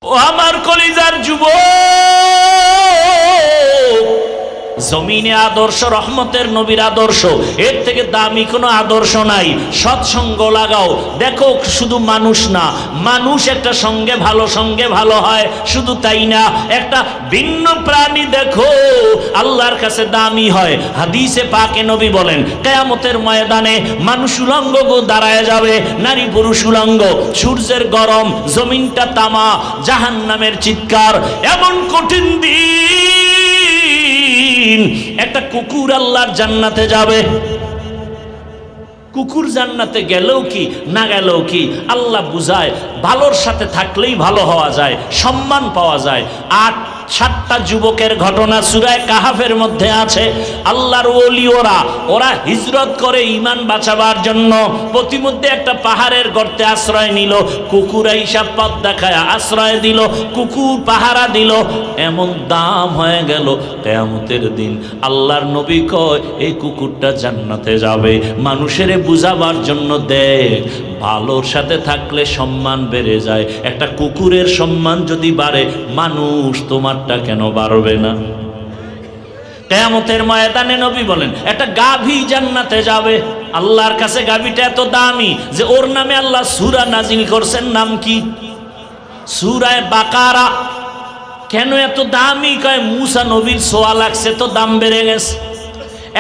ও আমার কলিজার যুবক, জমিনে আদর্শ রহমতের নবীর আদর্শ, এর থেকে দামি কোনো আদর্শ নাই। সৎসঙ্গ লাগাও। দেখো শুধু মানুষ না, মানুষ একটা সঙ্গে ভালো হয়, শুধু তাই না, একটা ভিন্ন প্রাণী দেখো আল্লাহর কাছে দামি হয়। হাদিসে পাকে নবী বলেন, কিয়ামতের ময়দানে মানুষ উলঙ্গ দাঁড়ায় যাবে, নারী পুরুষ উলঙ্গ, সূর্যের গরম, জমিনটা তামা, জাহান্নামের চিৎকার, এমন কঠিন দিন। একটা কুকুর আল্লাহর জান্নাতে যাবে। কুকুর জান্নাতে গেলেও কি না গেলেও কি, আল্লাহ বুঝায় ভালোর সাথে থাকলেই ভালো হওয়া যায়, সম্মান পাওয়া যায়। 7টা যুবকের ঘটনা সূরা কাহাফের মধ্যে আছে। আল্লাহর ওলি ওরা হিজরত করে ঈমান বাঁচাবার জন্য প্রতিমধ্যে একটা পাহাড়ের গর্তে আশ্রয় নিল। কুকুর হিসাব পথ দেখায় আশ্রয় দিল, কুকুর পাহারা দিল। এমন দাম হয়ে গেল, কিয়ামতের দিন আল্লাহর নবী কয় এই কুকুরটা জান্নাতে যাবে। মানুষের বুঝাবার জন্য দেখ, ভালোর সাথে থাকলে সম্মান বেড়ে যায়। একটা কুকুরের সম্মান যদি বাড়ে, মানুষ তোমারটা কেন বাড়বে না? কিয়ামতের ময়দানে নবী বলেন একটা গাভী জান্নাতে যাবে। আল্লাহর কাছে গাভীটা এত দামি যে ওর নামে আল্লাহ সূরা নাজিল করছেন। নাম কি? সূরা বাকারা। কেন এত দামি? কয় মুসা নবীর ছোঁয়া লাগছে তো দাম বেড়ে গেছে।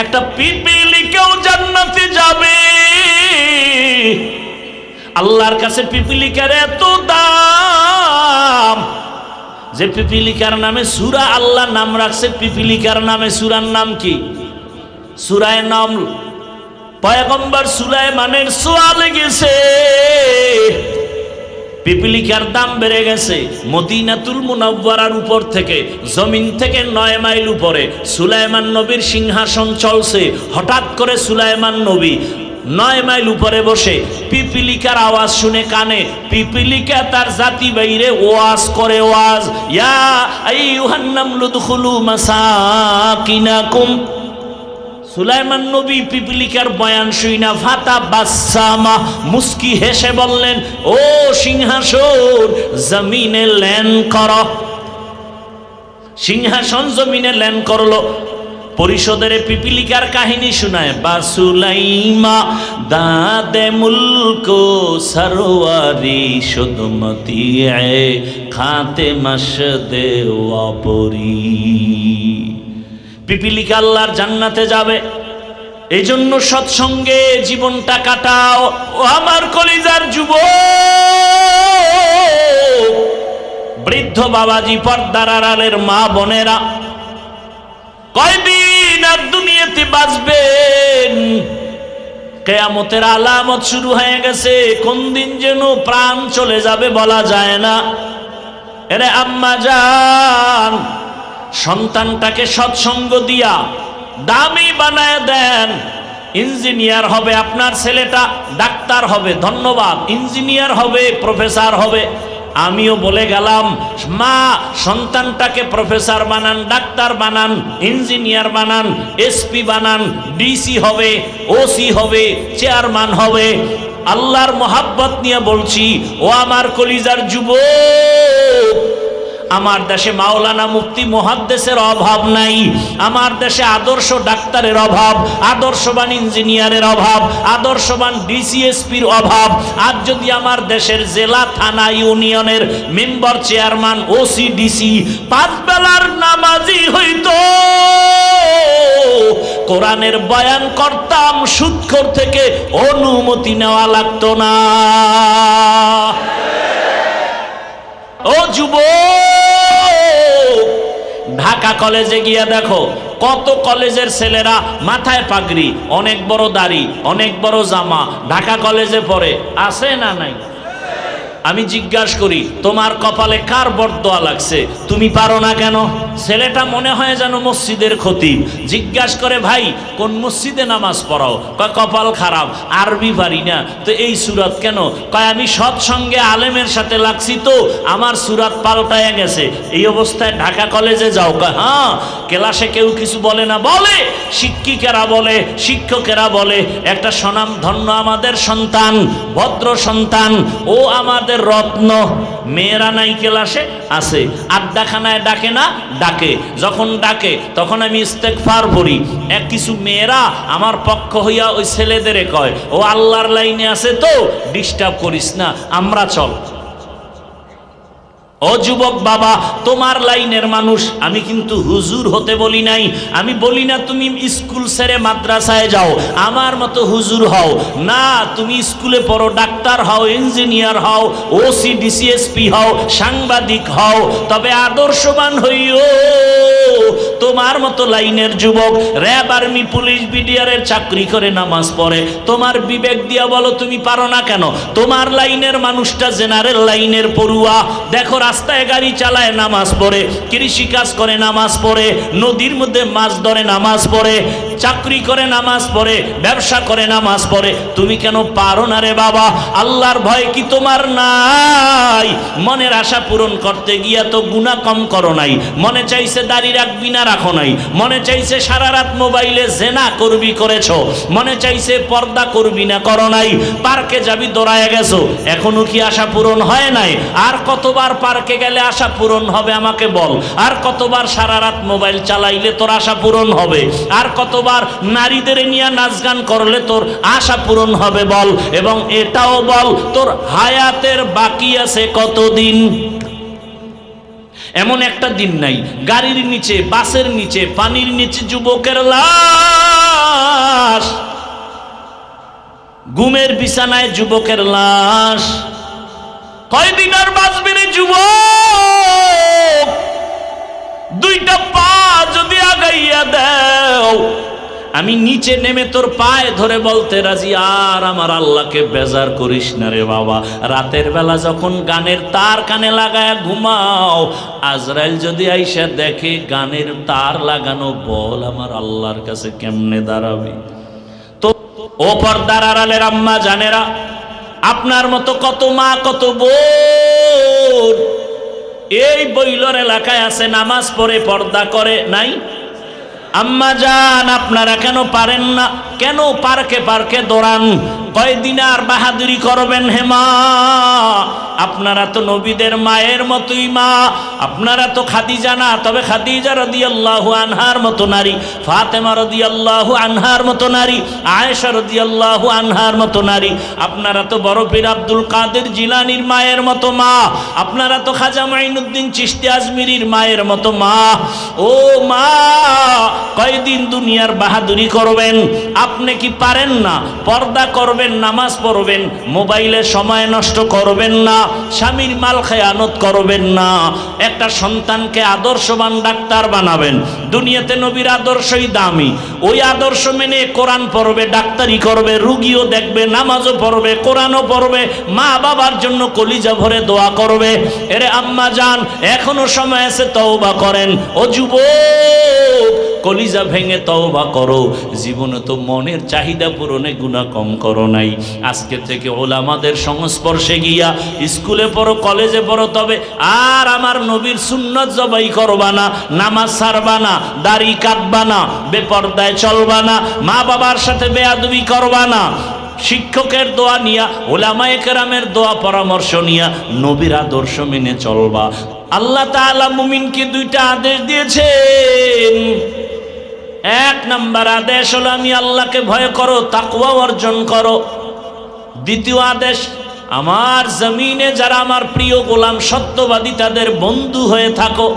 একটা পিপিলিকাও জান্নাতে যাবে। আল্লাহর কাছে পিপিলিকার এত দাম যে পিপিলিকার নামে সূরা আল্লাহ নাম রাখছে। পিপিলিকার নামে সূরার নাম কি? সূরা নামল। পয়গম্বর সুলাইমানের ছোঁয়া লেগেছে, পিপিলিকার দাম বেড়ে গেছে। মদিনাতুল মুনাওয়ারার উপর থেকে, জমিন থেকে 9 মাইল উপরে সুলাইমান নবীর সিংহাসন চলছে। হঠাৎ করে সুলাইমান নবী 9 মাইল উপরে বসে পিপিলিকার আওয়াজ শুনে কানে, পিপিলিকা তার জাতি বাইরে ওয়াজ করে। ওয়াজ, ইয়া আইয়ুহান নামলু দুখুলু মাসাকিনাকুম। সুলাইমান নবী পিপিলিকার বয়ান শুইনা ফাতা বাসামা, মুস্কি হেসে বললেন, ও সিংহাসন জমিনে ল্যান্ড কর। সিংহাসন জমিনে ল্যান্ড করলো। পরিষদের পিপিলিকার কাহিনী শোনায়, বাসুলাইমা দাদে মুলকো সরওয়ারি সুদমতি এ খাতে মশদে ওয়াপরি। পিপিলিকা আল্লাহর জান্নাতে যাবে। এই জন্য সৎসঙ্গে জীবনটা কাটাও। ও আমার কলিজার যুবক, বৃদ্ধ বাবাজি, পর্দার আড়ালের মা বোনেরা, কয়দিন আর দুনিয়াতে বাঁচবেন? কিয়ামতের আলামত শুরু হয়ে গেছে। কোন দিন যেন প্রাণ চলে যাবে বলা যায় না। এরে আম্মা জান, সন্তানটাকে সৎসঙ্গ দিয়া দামি বানায় দেন। ইঞ্জিনিয়ার হবে আপনার ছেলেটা, ডাক্তার হবে, ধন্যবাদ, ইঞ্জিনিয়ার হবে, প্রফেসর হবে। আমিও বলে গেলাম, মা সন্তানটাকে প্রফেসর বানান, ডাক্তার বানান, ইঞ্জিনিয়ার বানান, এসপি বানান, ডিসি হবে, ওসি হবে, চেয়ারম্যান হবে। আল্লাহর মোহাব্বত নিয়ে বলছি, ও আমার কলিজার যুবক, আমার দেশে মাওলানা মুফতি মুহাদ্দিসের অভাব নাই। আমার দেশে আদর্শ ডাক্তারের অভাব, আদর্শবান ইঞ্জিনিয়ারের অভাব, আদর্শবান ডিসিএসপির অভাব। আর যদি আমার দেশের জেলা, থানা, ইউনিয়নের মেম্বার, চেয়ারম্যান, ওসি, ডিসি 5 বেলার নামাজি হইতো, কোরআনের বয়ান করতাম, সুদখোর থেকে অনুমতি নেওয়া লাগতো না। ও যুবক, ঢাকা কলেজে গিয়ে দেখো কত কলেজের ছেলেরা মাথায় পাগড়ি, অনেক বড় দাড়ি, অনেক বড় জামা, ঢাকা কলেজে পড়ে। আছে না নাই? আমি জিজ্ঞাসা করি, তোমার কপালে কার বরদোয়া লাগছে? তুমি পারো না কেন? ছেলেটা মনে হয় যেন মসজিদের খতিব। জিজ্ঞাসা করে, ভাই কোন মসজিদে নামাজ পড়াও? কয় কপাল খারাপ, আরবি পারি না। তো এই সুরাত কেন? কয় আমি সৎসঙ্গে আলেমের সাথে লাগছি তো আমার সুরাত পাল্টায় গেছে। এই অবস্থায় ঢাকা কলেজে যাও? কয় হ্যাঁ। ক্লাসে কেউ কিছু বলে না? বলে, শিক্ষিকেরা বলে, শিক্ষকেরা বলে। একটা স্বনামধন্য আমাদের সন্তান, ভদ্র সন্তান, ও আমাদের আমাদের রত্ন। মেয়েরা নাই ক্লাসে আছে, আড্ডাখানায় ডাকে না, ডাকে। যখন ডাকে তখন আমি ইস্তেগফার পড়ি। কিছু মেয়েরা আমার পক্ষ হইয়া ওই ছেলেদেরে কয়, ও আল্লাহর লাইনে আছে তো ডিস্টার্ব করিস না, আমরা চল। ও যুবক বাবা, তোমার লাইনের মানুষ, আমি কিন্তু হুজুর হতে বলি নাই। আমি বলি না তুমি স্কুল ছেড়ে মাদ্রাসায় যাও, আমার মতো হুজুর হও না। তুমি স্কুলে পড়ো, ডাক্তার হও, ইঞ্জিনিয়ার হও, ওসি ডিসিএসপি হও, সাংবাদিক হও, তবে আদর্শবান হইও। তোমার মতো লাইনের যুবক র্যাব, আর্মি, পুলিশ, বিডিআরের চাকরি করে নামাজ পড়ে, তোমার বিবেক দিয়া বলো তুমি পারো না কেন? তোমার লাইনের মানুষটা জেনারেল লাইনের পড়ুয়া, দেখো রাস্তায় গাড়ি চালায় নামাজ পড়ে, কৃষি কাজ করে নামাজ পড়ে, নদীর মধ্যে মাছ ধরে নামাজ পড়ে, চাকরি করে নামাজ পড়ে, ব্যবসা করে নামাজ পড়ে। তুমি কেন পারো না রে বাবা? আল্লাহর ভয় কি তোমার নাই? মনের আশা পূরণ করতে গিয়া তো গুনাহ কম করো নাই। মনে চাইছে দাড়ি রাখবি না, রাখো নাই। মনে চাইছে সারা রাত মোবাইলে জেনা করবি, করেছো। মনে চাইছে পর্দা করবি না, করো নাই। পার্কে যাবি, দৌড়ায় গেছো, এখনো কি আশা পূরণ হয় নাই? আর কতবার পার্কে গেলে আশা পূরণ হবে আমাকে বল? আর কতবার সারা রাত মোবাইল চালাইলে তোর আশা পূরণ হবে? আর কতবার নারীদের নিয়ে নাচ গান করলে তোর আশা পূরণ হবে বল? এবং এটাও বল, তোর হায়াতের বাকি আছে কতদিন? এমন একটা দিন নাই গাড়ির নিচে, বাসের নিচে, পানির নিচে যুবকের লাশ, ঘুমের বিছানায় যুবকের লাশ। কয়দিন আর বাঁচবি রে যুবক? দুইটা পা যদি আগাইয়া দাও, আমি নিচে নেমে তোর পায়ে ধরে বলতে রাজি, আর আমার আল্লাহকে বেজার করিস না রে বাবা। রাতের বেলা যখন গানের তার কানে লাগায় ঘুমাও, আজরাইল যদি আইসা দেখে গানের তার লাগানো, বল আমার আল্লাহর কাছে কেমনে দাঁড়াবি? তো ও পর্দার আড়ালের আম্মা জানেরা, আপনার মতো কত মা, কত বোন এই বইলর এলাকায় আছে, নামাজ পড়ে, পর্দা করে নাই। আম্মা জান, আপনারা কেন পারেন না? কেন পার্কে পার্কে দৌড়ান? কয়দিন আর বাহাদুরি করবেন হে মা? আপনারা তো নবীদের মায়ের মতোই মা। আপনারা তো খাদিজা না, তবে খাদিজা রাদিয়াল্লাহু আনহার মতো নারী, ফাতেমা রাদিয়াল্লাহু আনহার মতো নারী, আয়েশা রাদিয়াল্লাহু আনহার মতো নারী। আপনারা তো বড় পীর আব্দুল কাদের জিলানীর মায়ের মতো মা। আপনারা তো খাজা মাইনুদ্দিন চিশতি আজমিরির মায়ের মতো মা। ও মা, কয়দিন দুনিয়ার বাহাদুরি করবেন? আপনি কি পারেন না? পর্দা করবেন, নামাজ পড়বেন, মোবাইলে সময় নষ্ট করবেন না, স্বামীর মাল খেয়ানত করবেন না, একটা সন্তানকে আদর্শবান ডাক্তার বানাবেন। দুনিয়াতে নবীর আদর্শই দামি। ওই আদর্শ মেনে কোরআন পড়বে, ডাক্তারি করবে, রুগীও দেখবে, নামাজও পড়বে, কোরআনও পড়বে, মা বাবার জন্য কলিজা ভরে দোয়া করবে। এরে আম্মা জান, এখনো সময় আছে, তওবা করেন। ও যুবক, কলিজা ভেঙে তওবা করো। জীবনে তো মনের চাহিদা পূরণে গুনাহ কম করো নাই। আজকে থেকে ওলামাদের সংস্পর্শে গিয়া স্কুলে পড়ো, কলেজে পড়ো, তবে আর আমার নবীর সুন্নাত জবাই করবা না, নামাজ ছাড়বা না, দাড়ি কাটবা না, বেপরদায় চলবা না, মা বাবার সাথে বেয়াদবি করবা না, শিক্ষকের দোয়া নিয়া, ওলামায়ে কেরামের দোয়া পরামর্শ নিয়া নবীর আদর্শ মেনে চলবা। আল্লাহ তাআলা মুমিনকে দুইটা আদেশ দিয়েছেন। এক নাম্বার আদেশ হলো আমি আল্লাহকে ভয় করো, তাকওয়া অর্জন করো। দ্বিতীয় আদেশ, আমার জমিনে যারা আমার প্রিয় গোলাম সত্যবাদী, তাদের বন্ধু হয়ে থাকো।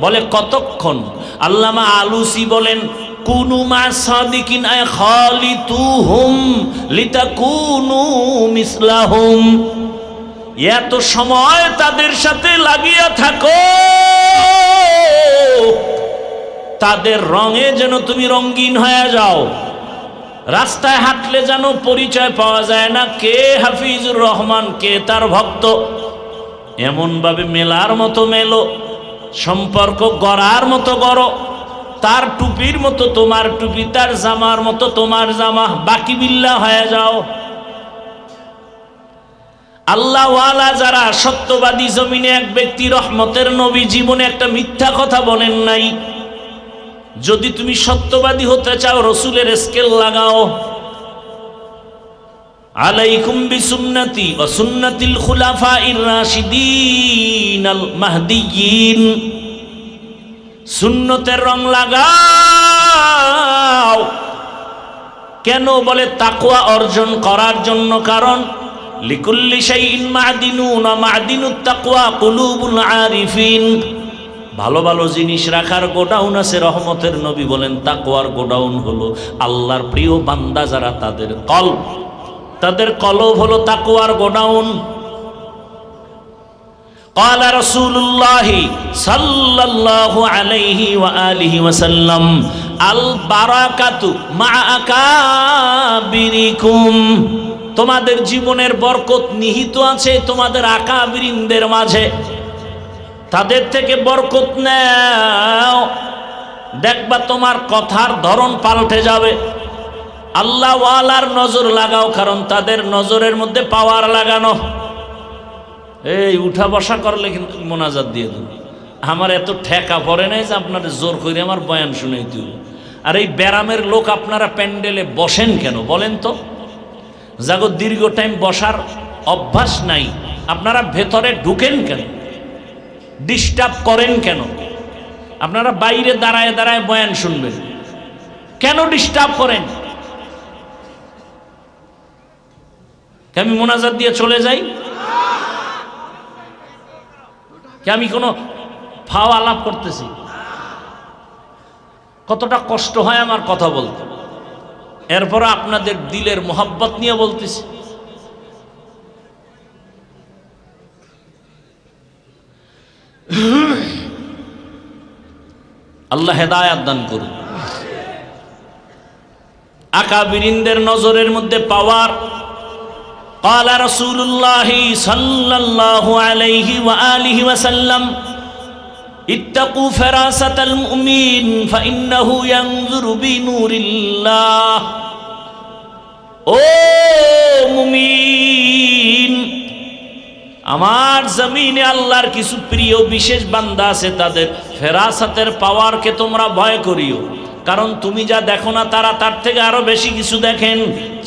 বলে কতক্ষণ? আল্লামা আলুসি বলেন, কুনু মা সাদিকিন আয় খালিতুহুম লিতাকুনু মিসলাহুম। এত সময় তাদের সাথে লাগিয়া থাকো, তাদের রঙে যেন তুমি রঙিন হয়ে যাও। রাস্তায় হাঁটলে যেন পরিচয় পাওয়া যায় না কে হাফিজুর রহমান, কে তার ভক্ত। এমনভাবে মেলার মতো মেলো, সম্পর্ক গড়ার মতো গড়ো। তার টুপির মতো তোমার টুপি, তার জামার মতো তোমার জামা, বাকি বিল্লাহ হয়ে যাও। আল্লাহওয়ালা যারা সত্যবাদী, জমিনে এক ব্যক্তি রহমতের নবী জীবনে একটা মিথ্যা কথা বলেন নাই। যদি তুমি সত্যবাদী হতে চাও, রসুলের স্কেল লাগাও। আলাইকুম বিসুন্নতি ওয়া সুন্নাতিল খুলাফাইর রাশিদিনাল মাহদিয়িন, সুন্নতের রং লাগাও। কেন বলে? তাকওয়া অর্জন করার জন্য। কারণ লিকুল্লি শাইইন মা'দিনুন ওয়া মা'দিনুত তাকওয়া কুলুবুল আরিফিন। ভালো ভালো জিনিস রাখার গোডাউন আছে। রহমতের নবী বলেন তাকওয়ার গোডাউন হলো আল্লাহর প্রিয় বান্দা যারা, তাদের কলব হলো তাকওয়ার গোডাউন। قال رسول الله صلى الله عليه وآله وسلم البركة مع أكابركم, তোমাদের জীবনের বরকত নিহিত আছে তোমাদের আকাবিরিনদের মাঝে। তাদের থেকে বরকত নাও, দেখবা তোমার কথার ধরন পাল্টে যাবে। আল্লাহ ওয়ালার নজর লাগাও, কারণ তাদের নজরের মধ্যে পাওয়ার লাগানো। এই উঠা বসা করলে কিন্তু মোনাজাত দিয়ে দেব। আমার এত ঠেকা পড়ে নাই যে আপনার জোর করে আমার বয়ান শুনেই তুই। আর এই ব্যারামের লোক আপনারা প্যান্ডেলে বসেন কেন বলেন তো? যাগো দীর্ঘ টাইম বসার অভ্যাস নাই, আপনারা ভেতরে ঢুকেন কেন? ডিস্টার্ব করেন কেন? আপনারা বাইরে দাঁড়ায় দাঁড়ায় বয়ান শুনবেন কেন? ডিস্টার্ব করেন। আমি মোনাজাত দিয়ে চলে যাই? আমি কোনো ফাও আলাপ করতেছি? কতটা কষ্ট হয় আমার কথা বলতে, এরপর আপনাদের দিলের মোহাব্বত নিয়ে বলতেছি। আল্লাহ হেদায়াত দান করুন। আকাবিরিনদের নজরের মধ্যে পাওয়ার। قال رسول الله صلى الله عليه وآله وسلم اتقوا فراسة المؤمن فإنه ينظر بنور الله। ও মুমিন, আমার জমিনে আল্লাহর কিছু প্রিয় বিশেষ বান্দা আছে, তাদের ফেরাসাতের পাওয়ারকে তোমরা ভয় করিও। কারণ তুমি যা দেখো না তারা তার থেকে আরো বেশি কিছু দেখেন।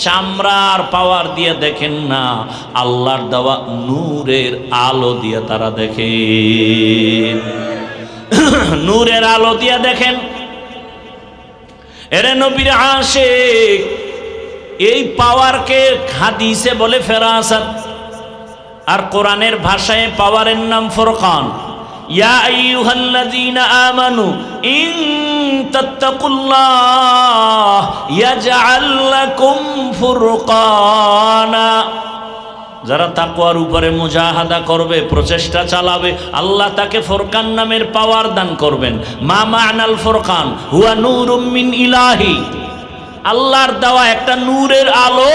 চামড়ার পাওয়ার দিয়ে দেখেন না, আল্লাহর দেওয়া নূরের আলো দিয়ে তারা দেখেন। নূরের আলো দিয়ে দেখেন। এরে নবীর আশিক, এই পাওয়ারকে হাদিসে বলে ফেরাসাত, আর কোরআনের ভাষায় পাওয়ারের নাম ফুরকান। ইয়া আইয়ুহাল্লাযীনা আমানু ইন তাত্তাকুল্লাহ ইয়াজআল লাকুম ফুরকানা। যারা তাকওয়ার উপরে মুজাহাদা করবে, প্রচেষ্টা চালাবে, আল্লাহ তাকে ফুরকান নামের পাওয়ার দান করবেন। মা মা'নাল ফুরকান হুয়া নূরুম মিন ইলাহি, আল্লাহর দেওয়া একটা নূরের আলো।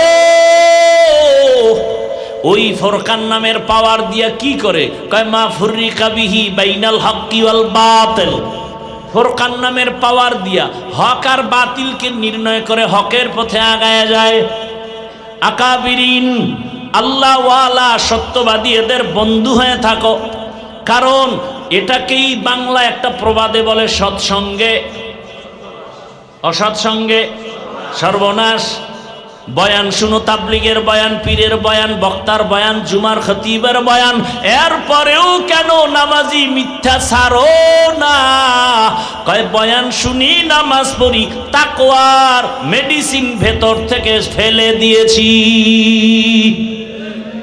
ওই ফুরকান নামের পাওয়ার দিয়া কি করে? কয় মা ফুররিকা বিহি বাইনাল হক্কি ওয়াল বাতিল। ফুরকান নামের পাওয়ার দিয়া হক আর বাতিলকে নির্ণয় করে হকের পথে আগায় যায়। আকাবিরিন, আল্লাহ ওয়ালা, সত্যবাদী, এদের বন্ধু হয়ে থাকো। কারণ এটাকেই বাংলা একটা প্রবাদে বলে, সৎসঙ্গে অসৎসঙ্গে সর্বনাশ। বয়ান শুনো, তাবলীগের বয়ান, পীরের বয়ান, বক্তার বয়ান, জুমার খতিবের বয়ান, এরপরেও কেন নামাজি মিথ্যা ছাড়ো না? কয় বয়ান শুনি, নামাজ পড়ি, তাকওয়ার মেডিসিন ভেতর থেকে ফেলে দিয়েছি।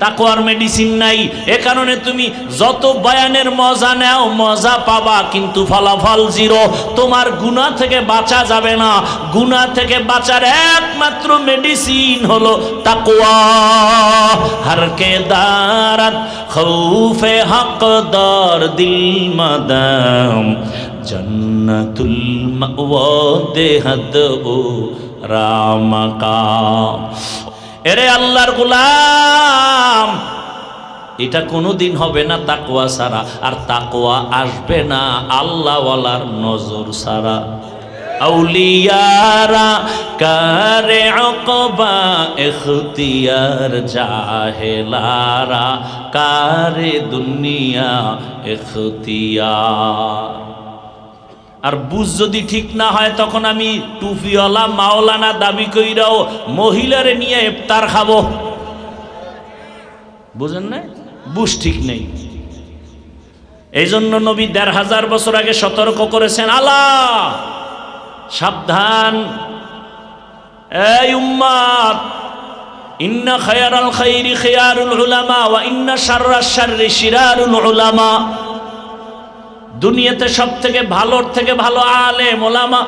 তাকওয়ার মেডিসিন নাই। এ কারণে তুমি যত বয়ানের মজা নাও, মজা পাবা, কিন্তু ফলাফল জিরো। তোমার গুনাহ থেকে বাঁচা যাবে না। গুনাহ থেকে বাঁচার একমাত্র মেডিসিন হলো তাকওয়া। হর কে দারাত খৌফে হক দার দিল মাদাম জন্নাতুল মাওয়া দেহদ ও রামকা। এরে আল্লাহর গোলাম, এটা কোনোদিন হবে না তাকওয়া ছাড়া, আর তাকওয়া আসবে না আল্লাহওয়ালার নজর ছাড়া। আউলিয়ারা কারে আকবা ইখতিয়ার, জাহেলারা কারে দুনিয়া ইখতিয়ার। আর বুঝ যদি ঠিক না হয়, তখন আমি টুপিওয়ালা মাওলানা দাবি কইরাও মহিলারে নিয়ে ইফতার খাবো। বুঝেন না? বুঝ ঠিক নেই। এই জন্য নবী ১৫০০ বছর আগে সতর্ক করেছেন, আলা সাবধান, এই উম্মত, ইন্না খায়রাল খায়রি খিয়ারুল উলামা ওয়া ইন্না শাররাশ শাররি শিরারুল উলামা। দুনিয়াতে সবথেকে ভালোর থেকে ভালো আলেম ওলামা,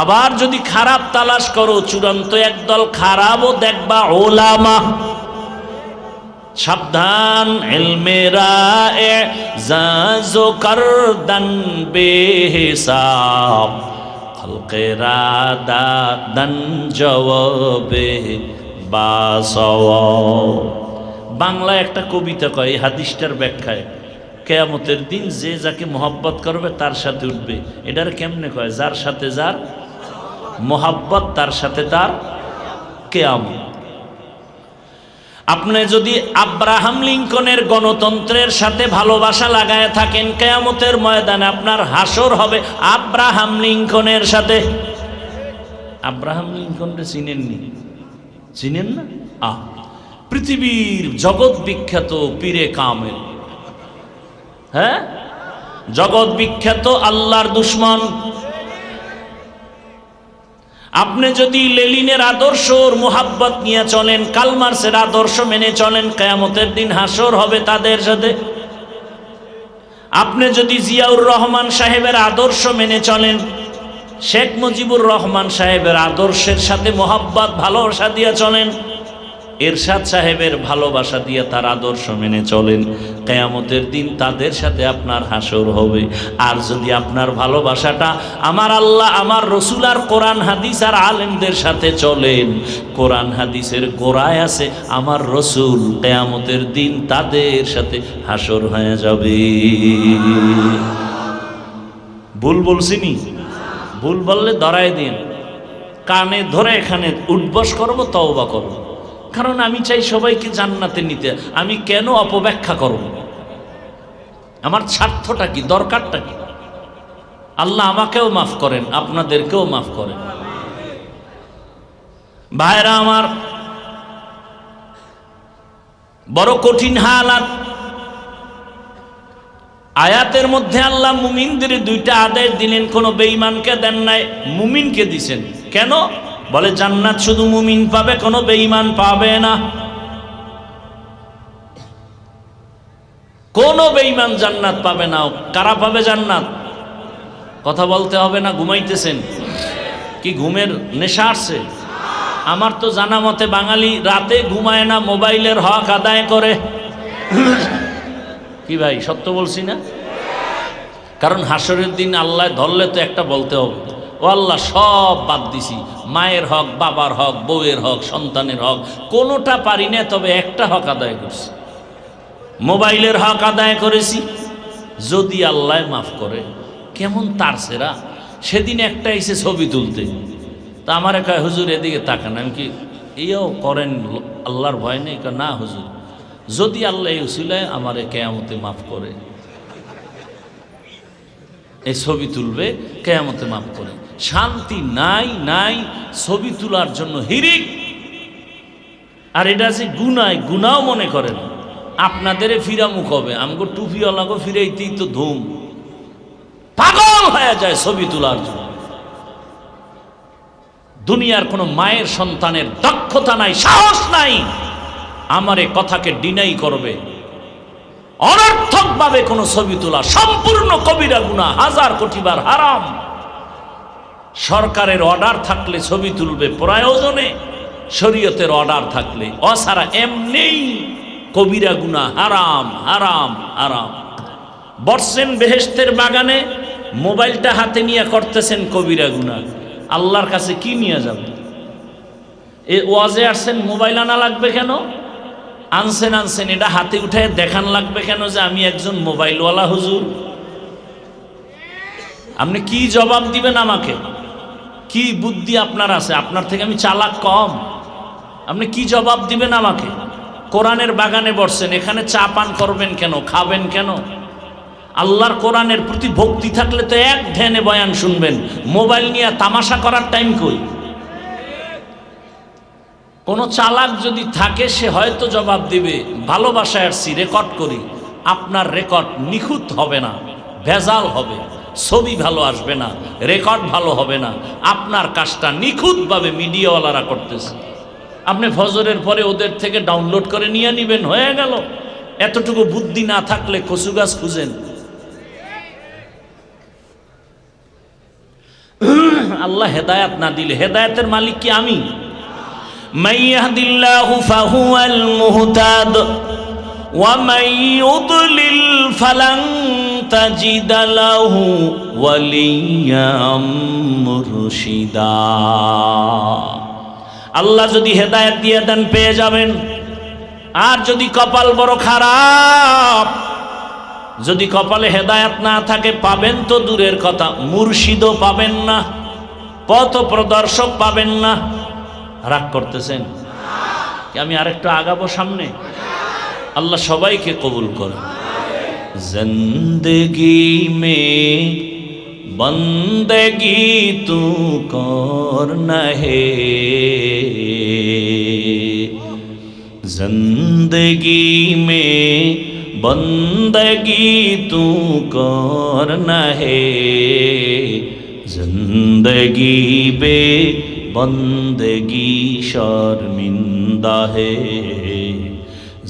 আবার যদি খারাপ তালাশ করো চূড়ান্ত একদল খারাপও দেখবা ওলামা। সাবধান, ইলমেরা এজাজো করদান বেহিসাব, খলকেরা দাদান জওয়াবে বাসওয়াব। বাংলায় একটা কবিতা কয়, এই হাদিসটার ব্যাখ্যায়, কিয়ামতের দিন যে যাকে মোহাব্বত করবে তার সাথে উঠবে। এটার কেমনে কয়? যার সাথে যার মোহাব্বত তার সাথে তার কিয়ামত। আপনি যদি আব্রাহাম লিঙ্কনের গণতন্ত্রের সাথে ভালোবাসা লাগায় থাকেন, কিয়ামতের ময়দানে আপনার হাসর হবে আব্রাহাম লিঙ্কনের সাথে। আব্রাহাম লিঙ্কনকে চিনেননি? চিনেন না? পৃথিবীর জগৎ বিখ্যাত পীরে কামেল, হ্যাঁ, জগৎ বিখ্যাত আল্লাহর দুশ্মন। আপনি যদি লেনিনের আদর্শর মোহাব্বত নিয়ে চলেন, কার্ল মার্ক্সের আদর্শ মেনে চলেন, কিয়ামতের দিন হাসর হবে তাদের সাথে। আপনি যদি জিয়াউর রহমান সাহেবের আদর্শ মেনে চলেন, শেখ মুজিবুর রহমান সাহেবের আদর্শের সাথে মোহাব্বত ভালোবাসা দিয়ে চলেন, এরশাদ সাহেবের ভালোবাসা দিয়ে তার আদর্শ মেনে চলেন, কিয়ামতের দিন তাদের সাথে আপনার হাসর হবে। আর যদি আপনার ভালোবাসাটা আমার আল্লাহ, আমার রসুল আর কোরআন হাদিস আর আলেমদের সাথে চলেন, কোরআন হাদিসের গোড়ায় আছে আমার রসুল, কিয়ামতের দিন তাদের সাথে হাসর হয়ে যাবে। ভুল বলছিনি? ভুল বললে ধরায় দিন, কানে ধরে এখানে উঠবস করবো, তওবা করবো। কারণ আমি চাই সবাইকে জান্নাতে নিতে। আমি কেন অপব্যাখ্যা করব? আমার স্বার্থটা কি, দরকারটা কি? আল্লাহ আমাকেও মাফ করেন, আপনাদেরকেও মাফ করেন। ভাইরা আমার, বড় কঠিন হালাত। আয়াতের মধ্যে আল্লাহ মুমিনদের দুইটা আদেশ দিলেন, কোনো বেঈমানকে দেন নাই, মুমিনকে দিছেন। কেন? বলে জান্নাত শুধু মুমিন পাবে, কোনো বেঈমান পাবে না। কোনো বেঈমান জান্নাত পাবে না। কারা পাবে জান্নাত? কথা বলতে হবে না, ঘুমাইতেছেন কি? ঘুমের নেশা আসছে? আমার তো জানা মতে বাঙালি রাতে ঘুমায় না, মোবাইলের হক আদায় করে। কি ভাই, সত্য বলছি না? কারণ হাসরের দিন আল্লাহ ধরলে তো একটা বলতে হবে, ও আল্লাহ সব বাদ দিছি, মায়ের হক, বাবার হক, বউয়ের হক, সন্তানের হক, কোনোটা পারি না, তবে একটা হক আদায় করছি, মোবাইলের হক আদায় করেছি। যদি আল্লাহ মাফ করে, কেমন তার সেরা। সেদিন একটা এসে ছবি তুলতে, তা আমারে কয় হুজুর এদিকে তাকান। আমি কি এইও করেন আল্লাহর ভয় নেই? না হুজুর, যদি আল্লাহ এই উসিলায় আমারে কিয়ামতে মাফ করে, এই ছবি তুলবে, কিয়ামতে মাফ করে। শান্তি নাই, নাই ছবি তোলার জন্য হিরিক। আর এটা যে গুনায়, গুনাও মনে করেন। আপনাদের ফিরামুখ হবে, আমগো টুপিওয়ালাগো ফিরাইতেই তো ধুম, পাগল হয়ে যায় ছবি তোলার জন্য। দুনিয়ার কোনো মায়ের সন্তানের দক্ষতা নাই, সাহস নাই, আমার এই কথাকে ডিনাই করবে। অনর্থকভাবে কোনো ছবি তোলা সম্পূর্ণ কবিরা গুনাহ, 1000 কোটি বার হারাম। সরকারের অর্ডার থাকলে ছবি তুলবে প্রয়োজনে, শরীয়তের অর্ডার থাকলে, অসারা এমনিই কবিরা গুনাহ, হারাম হারাম হারাম। বসছেন বেহেশতের বাগানে, মোবাইলটা হাতে নিয়ে করতেছেন কবিরা গুনাহ, আল্লাহর কাছে কি নিয়ে যাবে? এ ওয়াজে আসছেন, মোবাইল আনা লাগবে কেন? আনছেন আনছেন, এটা হাতে উঠে দেখান লাগবে কেন যে আমি একজন মোবাইলওয়ালা হুজুর? আপনি কি জবাব দিবেন আমাকে? কি বুদ্ধি আপনার আছে? আপনার থেকে আমি চালাক কম? আপনি কি জবাব দিবেন আমাকে? কোরআনের বাগানে বসছেন, এখানে চা পান করবেন কেন, খাবেন কেন? আল্লাহর কোরআনের প্রতি ভক্তি থাকলে তো এক ধ্যানে বয়ান শুনবেন। মোবাইল নিয়ে তামাশা করার টাইম কই? কোনো চালাক যদি থাকে সে হয়তো জবাব দিবে, ভালোবাসায় আসছি, রেকর্ড করি। আপনার রেকর্ড নিখুঁত হবে না, ভেজাল হবে, ছবি ভালো আসবে না, রেকর্ড ভালো হবে না। আপনার কাজটা নিখুঁতভাবে মিডিয়াওয়ালারা করতেছে। আপনি ফজরের পরে ওদের থেকে ডাউনলোড করে নিয়ে নিবেন, হয়ে গেল। এতটুকু বুদ্ধি না থাকলে কচু গাছ খুঁজেন। আল্লাহ হেদায়াত না দিলে, হেদায়াতের মালিক কি আমি? মান ইয়াহদিল্লাহু ফাহুয়াল মুহতাদ ওয়া মান ইউদ্লিল ফালান তাজিদা লাহু ওয়ালিয়্যাম মুরশিদা। আল্লাহ যদি হেদায়েত দিয়ে দেন পেয়ে যাবেন। আর যদি কপাল বড় খারাপ, যদি কপালে হেদায়েত না থাকে, পাবেন তো দূরের কথা, মুর্শিদও পাবেন না, পথ প্রদর্শক পাবেন না। রাগ করতেছেন কি? আমি আরেকটু আগাবো সামনে? আল্লাহ সবাইকে কবুল করেন। জিন্দেগি মে বন্দেগি তু করনা হে, जिंदगी में बंदगी तू करना है, जिंदगी बे बंदगी शर्मिंदा है,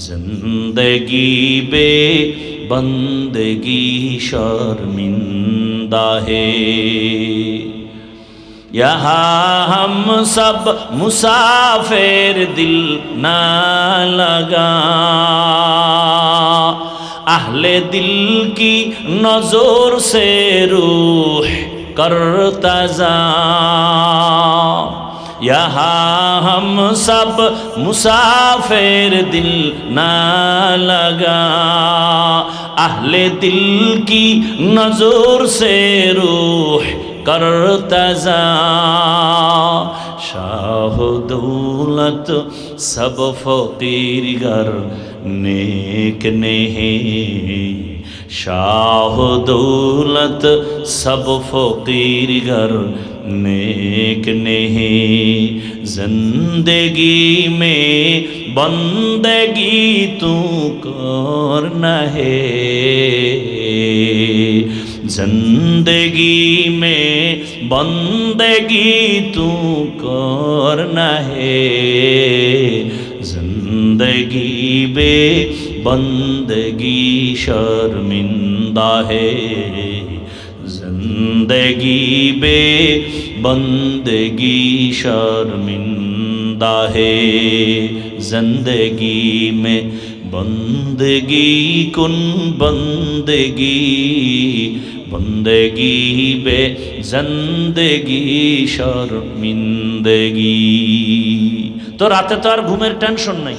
जिंदगी बे बंदगी शर्मिंदा है। यहाँ हम सब मुसाफिर दिल ना लगा, अहले दिल की नजर से रूह करता जा। यहाँ हम सब मुसाफिर दिल ना लगा, अहले दिल की नजर से रूह करता जा। शाह दौलत सब फकीर गर नेक नहीं, शाह दौलत सब फकीर गर नेक नहीं, जिंदगी में बंदगी तू करना है, जिंदगी में बंदगी तू करना है, जिंदगी बे बंदगी शर्मिंदा है, जिंदगी बे बंदगी शर्मिंदा है। जिंदगी में बंदगी कुन बंदगी, बंदगी बे जिंदगी शर्मिंदगी। তো রাতে তো আর ঘুমের টেনশন নাই।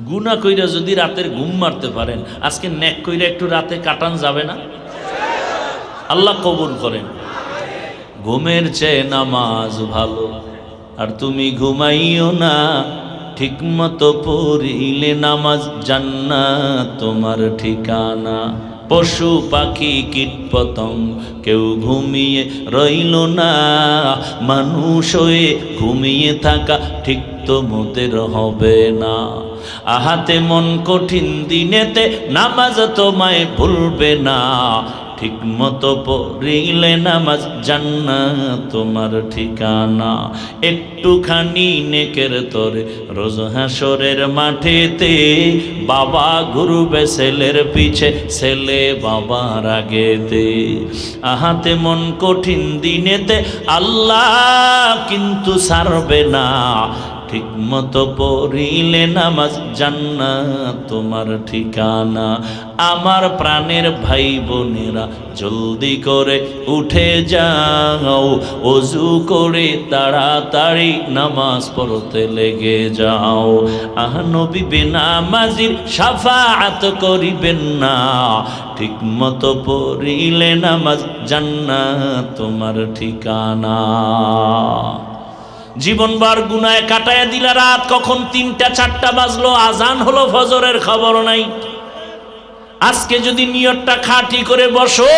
গুনাহ কইরা যদি রাতের ঘুম মারতে পারেন, আজকে নেক কইরা একটু রাতে কাটান যাবে না? আল্লাহ কবুল করেন। ঘুমের চেয়ে নামাজ ভালো, আর তুমি ঘুমাইও না, ঠিক মতো পড়িলে নামাজ জান্নাত তোমার ঠিকানা। পশু পাখি কীট পতঙ্গ কেউ ঘুমিয়ে রইল না, মানুষ হয়ে ঘুমিয়ে থাকা ঠিক তো মোদের হবে না। আহাতে মন কঠিন দিনেতে নামাজ তোমায় ভুলবে না, ঠিক মতো পড়িলে নামাজ জান্নাত তোমার ঠিকানা। একটুখানি নেকের তরে রোজ হাসরের মাঠেতে, বাবা ঘুরবে ছেলের পিছে, ছেলে বাবার আগেতে। আহাতে মন কঠিন দিনেতে আল্লাহ কিন্তু ছাড়বে না, ঠিক মতো পড়িলে নামাজ জান্নাত তোমার ঠিকানা। আমার প্রাণের ভাই বোনেরা জলদি করে উঠে যাও, ওযু করে তাড়াতাড়ি নামাজ পড়তে লেগে যাও। নবী বেনামাজির শাফাআত করিবেন না, ঠিক মতো পড়িলে নামাজ জান্নাত তোমার ঠিকানা। জীবনবার গুনায় কাটায় দিলা রাত, কখন ৩টা ৪টা বাজলো, আজান হলো, ফজরের খবর নাই। আজকে যদি নিয়তটা খাঁটি করে বসো,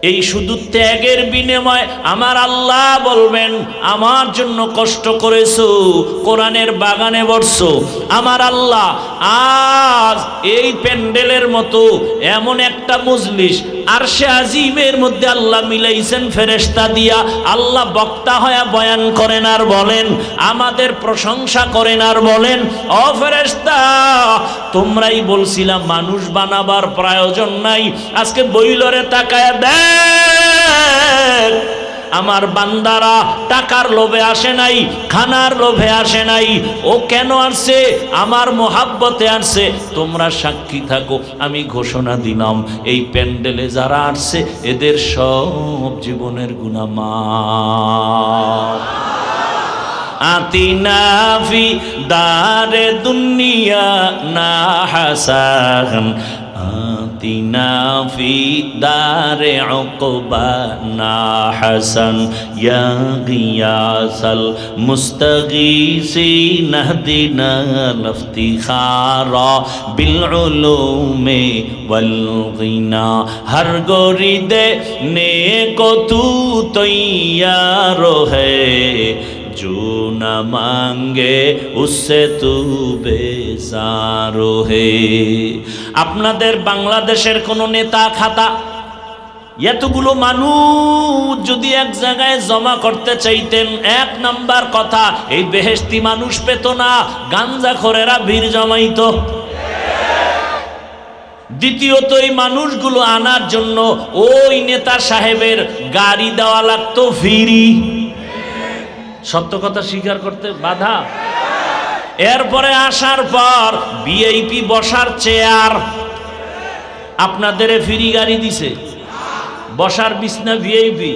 এই শুধু ত্যাগের বিনিময়ে আমার আল্লাহ বলবেন, আমার জন্য কষ্ট করেছো, কোরআনের বাগানে বসছো, আমার আল্লাহ আজ এই প্যান্ডেলের মতো এমন একটা মজলিস আরশে আজিমের মধ্যে আল্লাহ মিলাইছেন ফেরেশতা দিয়া। আল্লাহ বক্তা হয়ে বয়ান করেন আর বলেন, আমাদের প্রশংসা করেন আর বলেন, ও ফেরেশতা তোমরাই বলছিলাম মানুষ বানাবার প্রয়োজন নাই, আজকে বইলরে তাকায় দেখ আমার বান্দারা টাকার লোভে আসে নাই, খানার লোভে আসে নাই, ও কেন আসছে? আমার মোহাব্বতে আসছে। তোমরা সাক্ষী থাকো, আমি ঘোষণা দিলাম এই প্যান্ডেলে যারা আসছে এদের সব জীবনের গুনাহ মাফ। আতিনা ফি দারে দুনিয়া না হাসান, আতিনা ফি দারে উকবা না হাসান, ইয়া গিয়াসাল মুস্তাগীসিন ইহদিনা ইফতিখারা বিল উলুমি ওয়াল গিনা। হর গরিদে নেকো তু তৈয়ার হ্যায়, जो न मांगे उससे तू बेजार है। আপনাদের বাংলাদেশের কোন নেতা খাতা এতগুলো মানুষ যদি এক জায়গায় জমা করতে চাইতেন, এক নাম্বার কথা এই বেহেশতি মানুষ পেত না, গাঞ্জাখোরেরা ভিড় জমাইতো। দ্বিতীয়ত এই মানুষগুলো আনার জন্য ওই নেতা সাহেবের গাড়ি দেওয়া লাগতো ফ্রি। সত্য কথা স্বীকার করতে বাধা। এরপরে আসার পর ভিআইপি বসার চেয়ার আপনাদের ফ্রি গাড়ি দিছে, বসার বিছনা ভিআইপি।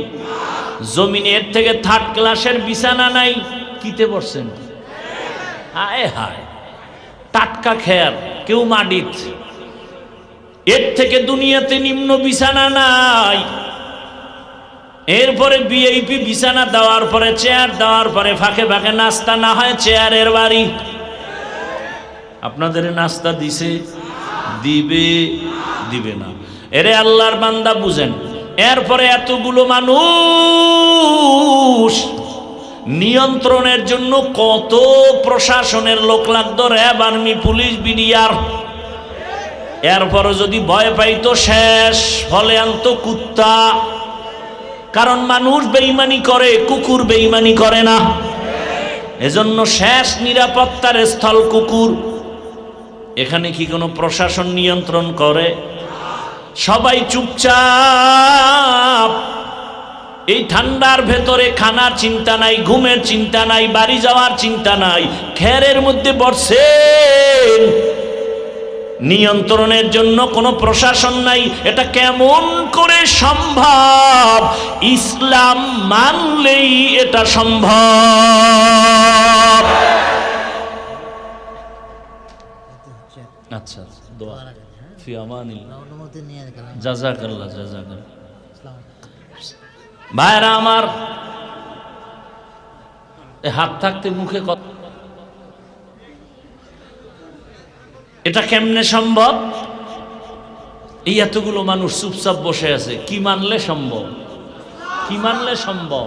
জমিনে এর থেকে থার্ড ক্লাসের বিছানা নাই, কিতে বসছেন? হায় হায়, টাটকা খেয়ার, কেউ মাটিত। এর থেকে দুনিয়াতে নিম্ন বিছানা নাই। এরপরে ভিআইপি বিছানা দেওয়ার পরে, চেয়ার দেওয়ার পরে ফাঁকে ফাঁকে নাস্তা না হয় চেয়ারের বাড়ি। আপনাদের নাস্তা দিছে? দিবে? দিবে না। এরে আল্লাহর বান্দা বুঝেন। এরপরে এতগুলো মানুষ নিয়ন্ত্রণের জন্য কত প্রশাসনের লোক লাগতো, র্যাব, আর্মি, পুলিশ, বিডিআর। এরপরে যদি ভয় পাইতো শেষ, ফলে আনতো কুত্তা। কারণ মানুষ বেঈমানি করে, কুকুর বেঈমানি করে না। এজন্য শেষ নিরাপত্তার স্থল কুকুর। এখানে কি কোনো প্রশাসন নিয়ন্ত্রণ করে? সবাই চুপচাপ। এই ঠান্ডার ভেতরে খানার চিন্তা নাই, ঘুমের চিন্তা নাই, বাড়ি যাওয়ার চিন্তা নাই, খেরের মধ্যে বসছেন। নিয়ন্ত্রণের জন্য কোনো প্রশাসন নাই। এটা কেমন করে সম্ভব? ইসলাম মানলেই এটা সম্ভব। আচ্ছা, দোয়া ফি আমানিল্লাহ, জাযাকাল্লাহ, জাযাকাল্লাহ। ভাইরা আমার, হাত থাকতে মুখে কথা, এটা কেমনে সম্ভব? এই এতগুলো মানুষ চুপচাপ বসে আছে, কি মানলে সম্ভব? কি মানলে সম্ভব?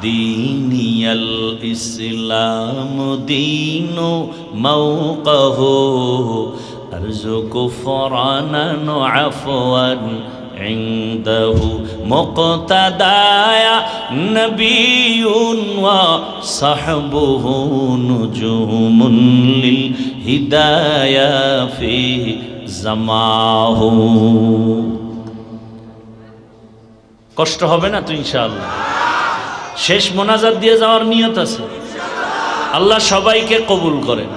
দীনিয়াল ইসলাম দীনু মাওকাহু আরজু কুফরানান আফওয়ান عنده مقتدايا نبي وصحبه نجوم للهدايا في زماه। কষ্ট হবে না তো ইনশাআল্লাহ? শেষ মোনাজাত দিয়ে যাওয়ার নিয়ত আছে। আল্লাহ সবাইকে কবুল করেন।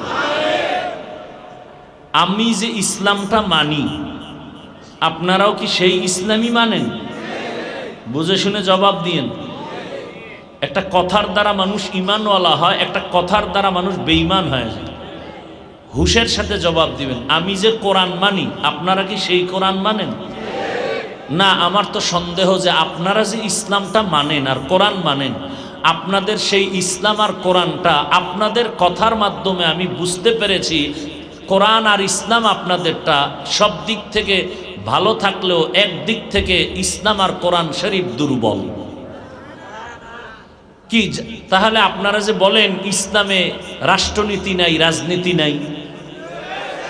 আমি যে ইসলামটা মানি, আপনারাও কি সেই ইসলামই মানেন? বুঝে শুনে জবাব দিয়েন। একটা কথার দ্বারা মানুষ ঈমানওয়ালা হয়, একটা কথার দ্বারা মানুষ বেঈমান হয়ে যায়। হুশের সাথে জবাব দিবেন। আমি যে কোরআন মানি, আপনারা কি সেই কোরআন মানেন? না, আমার তো সন্দেহ যে আপনারা যে ইসলামটা মানেন আর কোরআন মানেন, আপনাদের সেই ইসলাম আর কোরআনটা আপনাদের কথার মাধ্যমে আমি বুঝতে পেরেছি কোরআন আর ইসলাম আপনাদেরটা সব দিক থেকে ভালো থাকলেও একদিক থেকে ইসলাম আর কোরআন শরীফ দুর্বল। কি তাহলে আপনারা যে বলেন ইসলামে রাষ্ট্রনীতি নাই, রাজনীতি নাই,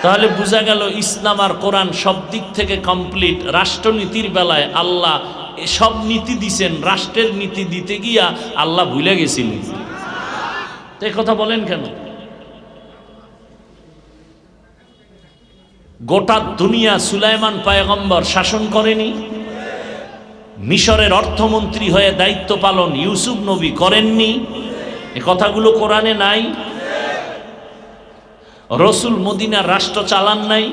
তাহলে বোঝা গেল ইসলাম আর কোরআন সব দিক থেকে কমপ্লিট। রাষ্ট্রনীতির বেলায় আল্লাহ সব নীতি দিছেন, রাষ্ট্রের নীতি দিতে গিয়া আল্লাহ ভুলে গেছিলেন। তো এই কথা বলেন কেন? গোটা দুনিয়া সুলাইমান পয়গম্বর শাসন করেনি? মিশরের অর্থমন্ত্রী হয়ে দায়িত্ব পালন ইউসুফ নবী করেননি? এ কথাগুলো কোরআনে নাই? রসুল মদিনার রাষ্ট্র চালান নাই?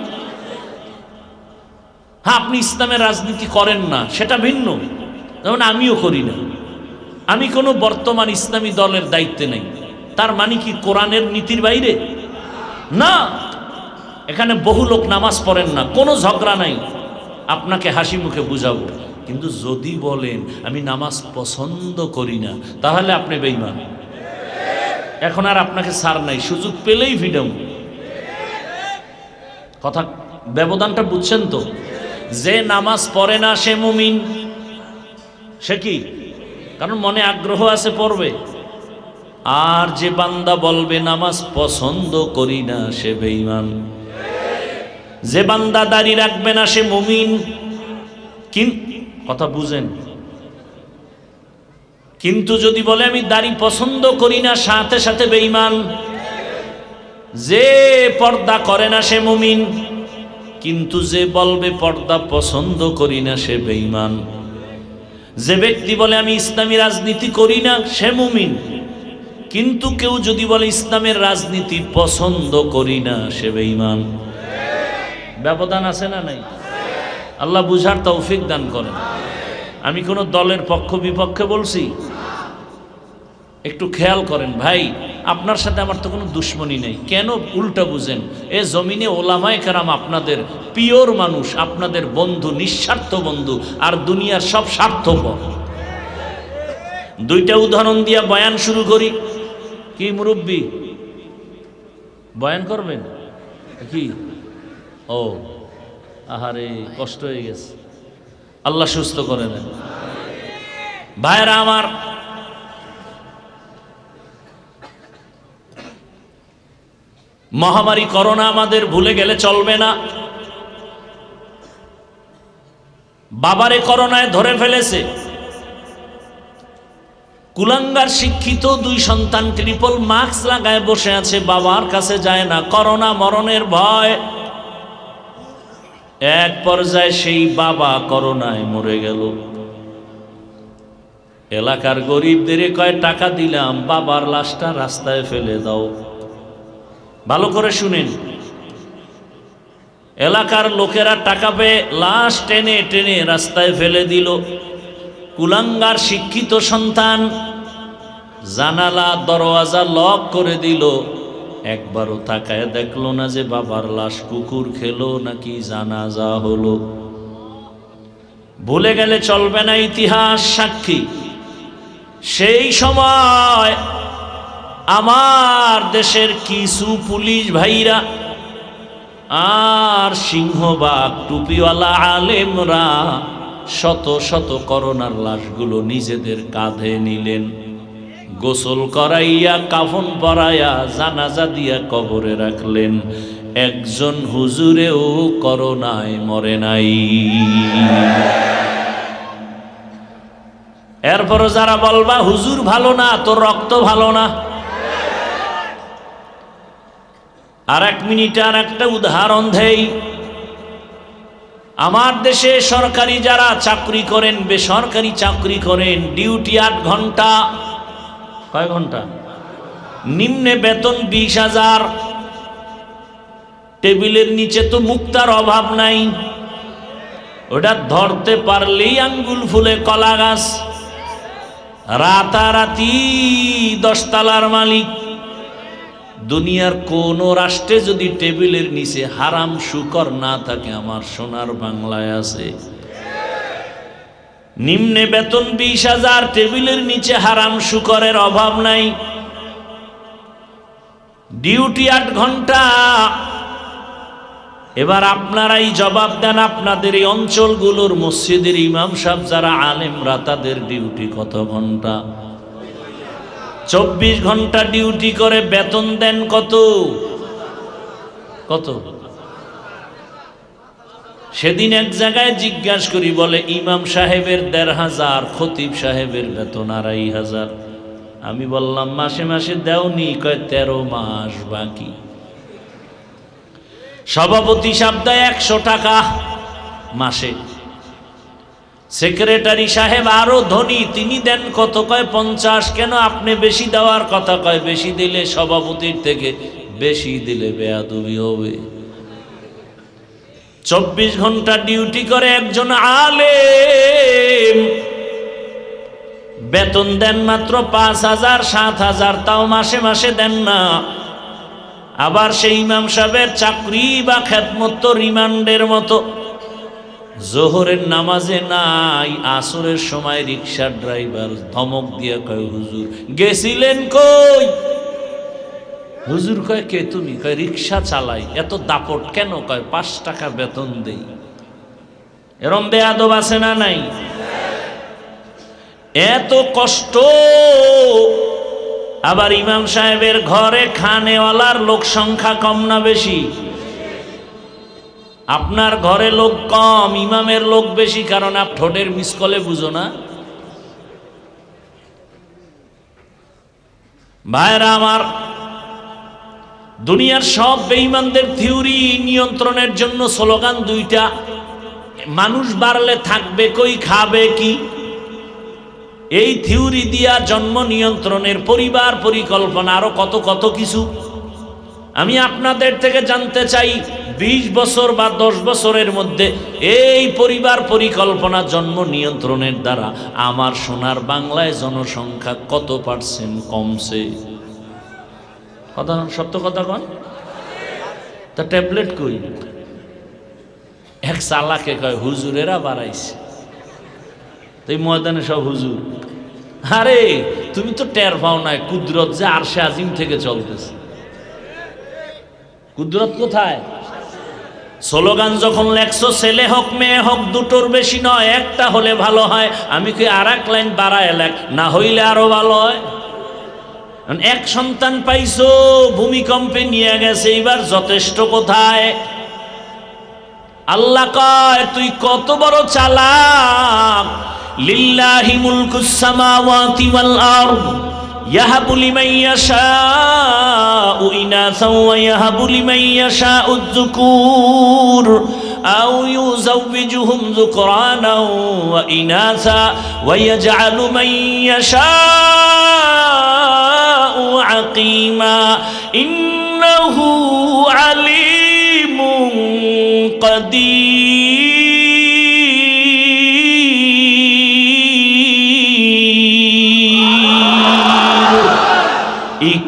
হ্যাঁ, আপনি ইসলামের রাজনীতি করেন না, সেটা ভিন্ন, যেমন আমিও করি না। আমি কোনো বর্তমান ইসলামী দলের দায়িত্বে নেই। তার মানে কি কোরআনের নীতির বাইরে? না। এখানে বহু লোক নামাজ পড়েন না, কোনো ঝগড়া নাই, আপনাকে হাসি মুখে বুঝাবো। কিন্তু যদি বলেন আমি নামাজ পছন্দ করি না, তাহলে আপনি বেঈমান। এখন আর আপনাকে ছাড় নাই, সুযোগ পেলেই ভিডাম। কথা ব্যবধানটা বুঝছেন তো? যে নামাজ পড়ে না সে মুমিন, সে কি? কারণ মনে আগ্রহ আছে পড়বে। আর যে বান্দা বলবে নামাজ পছন্দ করি না, সে বেঈমান। যে বান্দা দাড়ি রাখবে না সে মুমিন। কথা বুঝেন? কিন্তু যদি বলে আমি দাড়ি পছন্দ করি না, সাথে সাথে বেঈমান। যে পর্দা করে না সে মুমিন, কিন্তু যে বলবে পর্দা পছন্দ করি না সে বেঈমান। যে ব্যক্তি বলে আমি ইসলামী রাজনীতি করি না, সে মুমিন। কিন্তু কেউ যদি বলে ইসলামের রাজনীতি পছন্দ করি না, সে বেঈমান। ব্যবধান আছে না নাই? আল্লাহ বুঝার তৌফিক দান করেন। আমি কোনো দলের পক্ষ বিপক্ষে বলছি? একটু খেয়াল করেন ভাই, আপনার সাথে আমার তো কোনো দুশ্মনী নেই। কেন উল্টা বুঝেন? এ জমিনে ওলামায়ে কেরাম আপনাদের পিওর মানুষ, আপনাদের বন্ধু, নিঃস্বার্থ বন্ধু, আর দুনিয়ার সব স্বার্থপর। দুইটা উদাহরণ দিয়া বয়ান শুরু করি। কি মুরব্বী বয়ান করবেন কি? ও আহারে, কষ্ট হয়ে গেছে, আল্লাহ সুস্থ করে দেন। ভাইরা আমার, মহামারী করোনা আমাদের ভুলে গেলে চলবে না। বাবারে করোনায় ধরে ফেলেছে। কুলাঙ্গার শিক্ষিত দুই সন্তান ট্রিপল মাস্ক লাগায় বসে আছে, বাবার কাছে যায় না, করোনা মরণের ভয়। এক পর্যায়ে সেই বাবা করোনায় মরে গেল। এলাকার গরিবদের কয় টাকা দিলাম, বাবার লাশটা রাস্তায় ফেলে দাও। ভালো করে শুনেন, এলাকার লোকেরা টাকা পেয়ে লাশ টেনে টেনে রাস্তায় ফেলে দিল। কুলাঙ্গার শিক্ষিত সন্তান জানালা দরওয়াজা লক করে দিল, একবারও তাকায় দেখলো না যে বাবার লাশ কুকুর খেলো নাকি জানাজা হলো। ভুলে গেলে চলবে না, ইতিহাস সাক্ষী। সেই সময় আমার দেশের কিছু পুলিশ ভাইরা আর সিংহবাগ টুপিওয়ালা আলেমরা শত শত করোনার লাশগুলো নিজেদের কাঁধে নিলেন, গোসল করাইয়া কাফন পরাইয়া জানাজা দিয়া কবরে রাখলেন। একজন হুজুরেও করোনায় মরে নাই। এরপরও যারা বলবা হুজুর ভালো না, তোর রক্ত ভালো না। আর এক মিনিটে আর একটা উদাহরণ দেই। আমার দেশে সরকারি যারা চাকরি করেন, বেসরকারি চাকরি করেন, ডিউটি 8 ঘন্টা। কয় ঘন্টা? নিম্নে বেতন 20,000। টেবিলের নিচে তো মুক্তার অভাব নাই, ওটা ধরতে পারলেই আঙ্গুল ফুলে কলা গাছ। রাতারাতি 10 তলার মালিক। দুনিয়ার কোন রাষ্ট্রে যদি টেবিলের নিচে হারাম শুকর না থাকে, আমার সোনার বাংলায় আছে। নিম্নে বেতন 20,000, টেবিলের নিচে হারাম শুকরের অভাব নাই। ডিউটি 8 ঘন্টা, এবার আপনারাই জবাব দেন, আপনাদের এই অঞ্চলগুলোর মসজিদের ইমাম সাহেব যারা আলেমরা, তাদের ডিউটি কত ঘন্টা? 24 ঘন্টা ডিউটি করে, বেতন দেন কত? কত? সেদিন এক জায়গায় জিজ্ঞাসা করি, বলে ইমাম সাহেবের 1500, খতিব সাহেবের বেতন 2500। আমি বললাম মাসে মাসে দেওনি? কয় 13 মাস বাকি। সভাপতি সাহেব দেয় 100 টাকা মাসে। সেক্রেটারি সাহেব আরো ধনী, তিনি দেন কত? কয় 50। কেন আপনি বেশি দেওয়ার কথা? কয় বেশি দিলে সভাপতির থেকে বেশি দিলে বেয়াদবি হবে। 24 ঘন্টা ডিউটি করে একজন আলেম, বেতন দেন মাত্র 5000 7000, তাও মাসে মাসে দেন না। আবার সেই ইমাম সাহেবের চাকরি বা খেদমত তো রিমান্ডের মতো। জোহরের নামাজে নাই, আসরের সময় রিক্সার ড্রাইভার ধমক দিয়ে কয় হুজুর গেছিলেন কই? হুজুর কয় কে তুমি? কয় রিক্সা চালাই। এত দাপট কেন? কয় 5 টাকা বেতন দেই। এরম বেয়াদব আছে না নাই? এত কষ্ট। আবার ইমাম সাহেবের ঘরে খানেওয়ালার লোক সংখ্যা কম না বেশি? আপনার ঘরে লোক কম, ইমামের লোক বেশি, কারণ আপ ঠোঁটের মিসকলে বুঝো না। ভাইরা আমার, দুনিয়ার সব বেঈমানদের থিওরি নিয়ন্ত্রণের জন্য স্লোগান 2টা। মানুষ বাড়লে থাকবে কই, খাবে কি? এই থিওরি দিয়া জন্ম নিয়ন্ত্রণের, পরিবার পরিকল্পনা, আরো কত কত কিছু। আমি আপনাদের থেকে জানতে চাই, 20 বছর বা 10 বছরের মধ্যে এই পরিবার পরিকল্পনা, জন্ম নিয়ন্ত্রণের দ্বারা আমার সোনার বাংলায় জনসংখ্যা কত % কমছে? কথা সত্য কথা কন। তা ট্যাবলেট কই? এক চালাকে কয় হুজুরেরা বাড়াইছে। এই ময়দানে সব হুজুর। আরে তুমি তো টের পাও নাই কুদরত যে আরশে আজিম থেকে চলতেছে। কুদরত কোথায়? স্লোগান যখন লেখছো, ছেলে হোক মেয়ে হোক, দুটোর বেশি নয়, একটা হলে ভালো হয়। আমি কি আর এক লাইন বাড়ায় লেখ, না হইলে আরো ভালো হয়। এক সন্তান পাইছো, ভূমিকম্পে নিয়ে গেছে, এবার যথেষ্ট কোথায়? আল্লাহ কয় তুই কত বড় চালাক। লিল্লাহি মুলকুস সামাওয়াতি ওয়াল আরদ ইয়াহাবু লিমান ইয়াশাউ ইনাসা ওয়া ইয়াহাবু লিমান ইয়াশাউ যুকুর আও ইউযাওবিজুহুম যুকরানা ওয়া ইনাসা ওয়া ইয়াজআলু মান ইয়াশাউ আকিমা ইন্নাহু আলিমুন কাদির।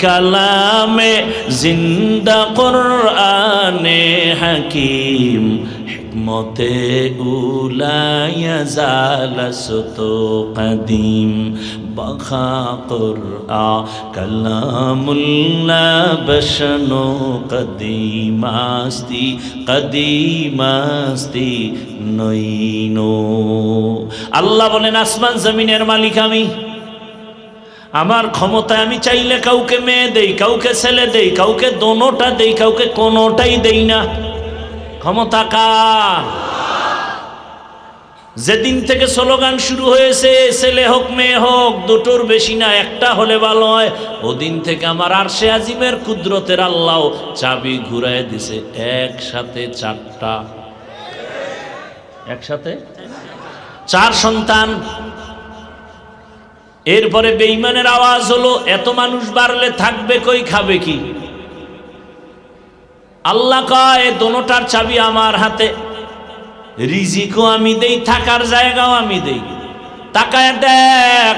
কালামে জিন্দা কুরআনে হাকিম হিকমতে উলায়া জালাসত কদিম বাখা কুরআন কালামুল্লাহ বশনো কদিমাস্তি কদিমাস্তি নইনো। আল্লাহ বলেন আসমান জমিনের মালিক আমি। আমার ক্ষমতায় আমি চাইলে কাউকে মেয়ে দেই, কাউকে ছেলে দেই, কাউকে দোনোটা দেই, কাউকে কোনোটাই দেই না। ক্ষমতা কার? যেদিন থেকে স্লোগান শুরু হয়েছে, ছেলে হোক মেয়ে হোক, দুটোর বেশি না, একটা হলে ভালো হয়, ওদিন থেকে আমার আরশে আজিমের কুদরতের আল্লাহ চাবি ঘুরায় দিছে। একসাথে 4টা, একসাথে 4 সন্তান। এরপরে বেঈমানের আওয়াজ হলো, এত মানুষ বাড়লে থাকবে কই, খাবে কি? আল্লাহ কয় দোনোটার চাবি আমার হাতে। রিজিকও আমি দেই, থাকার জায়গাও আমি দেই। তাকায় দেখ,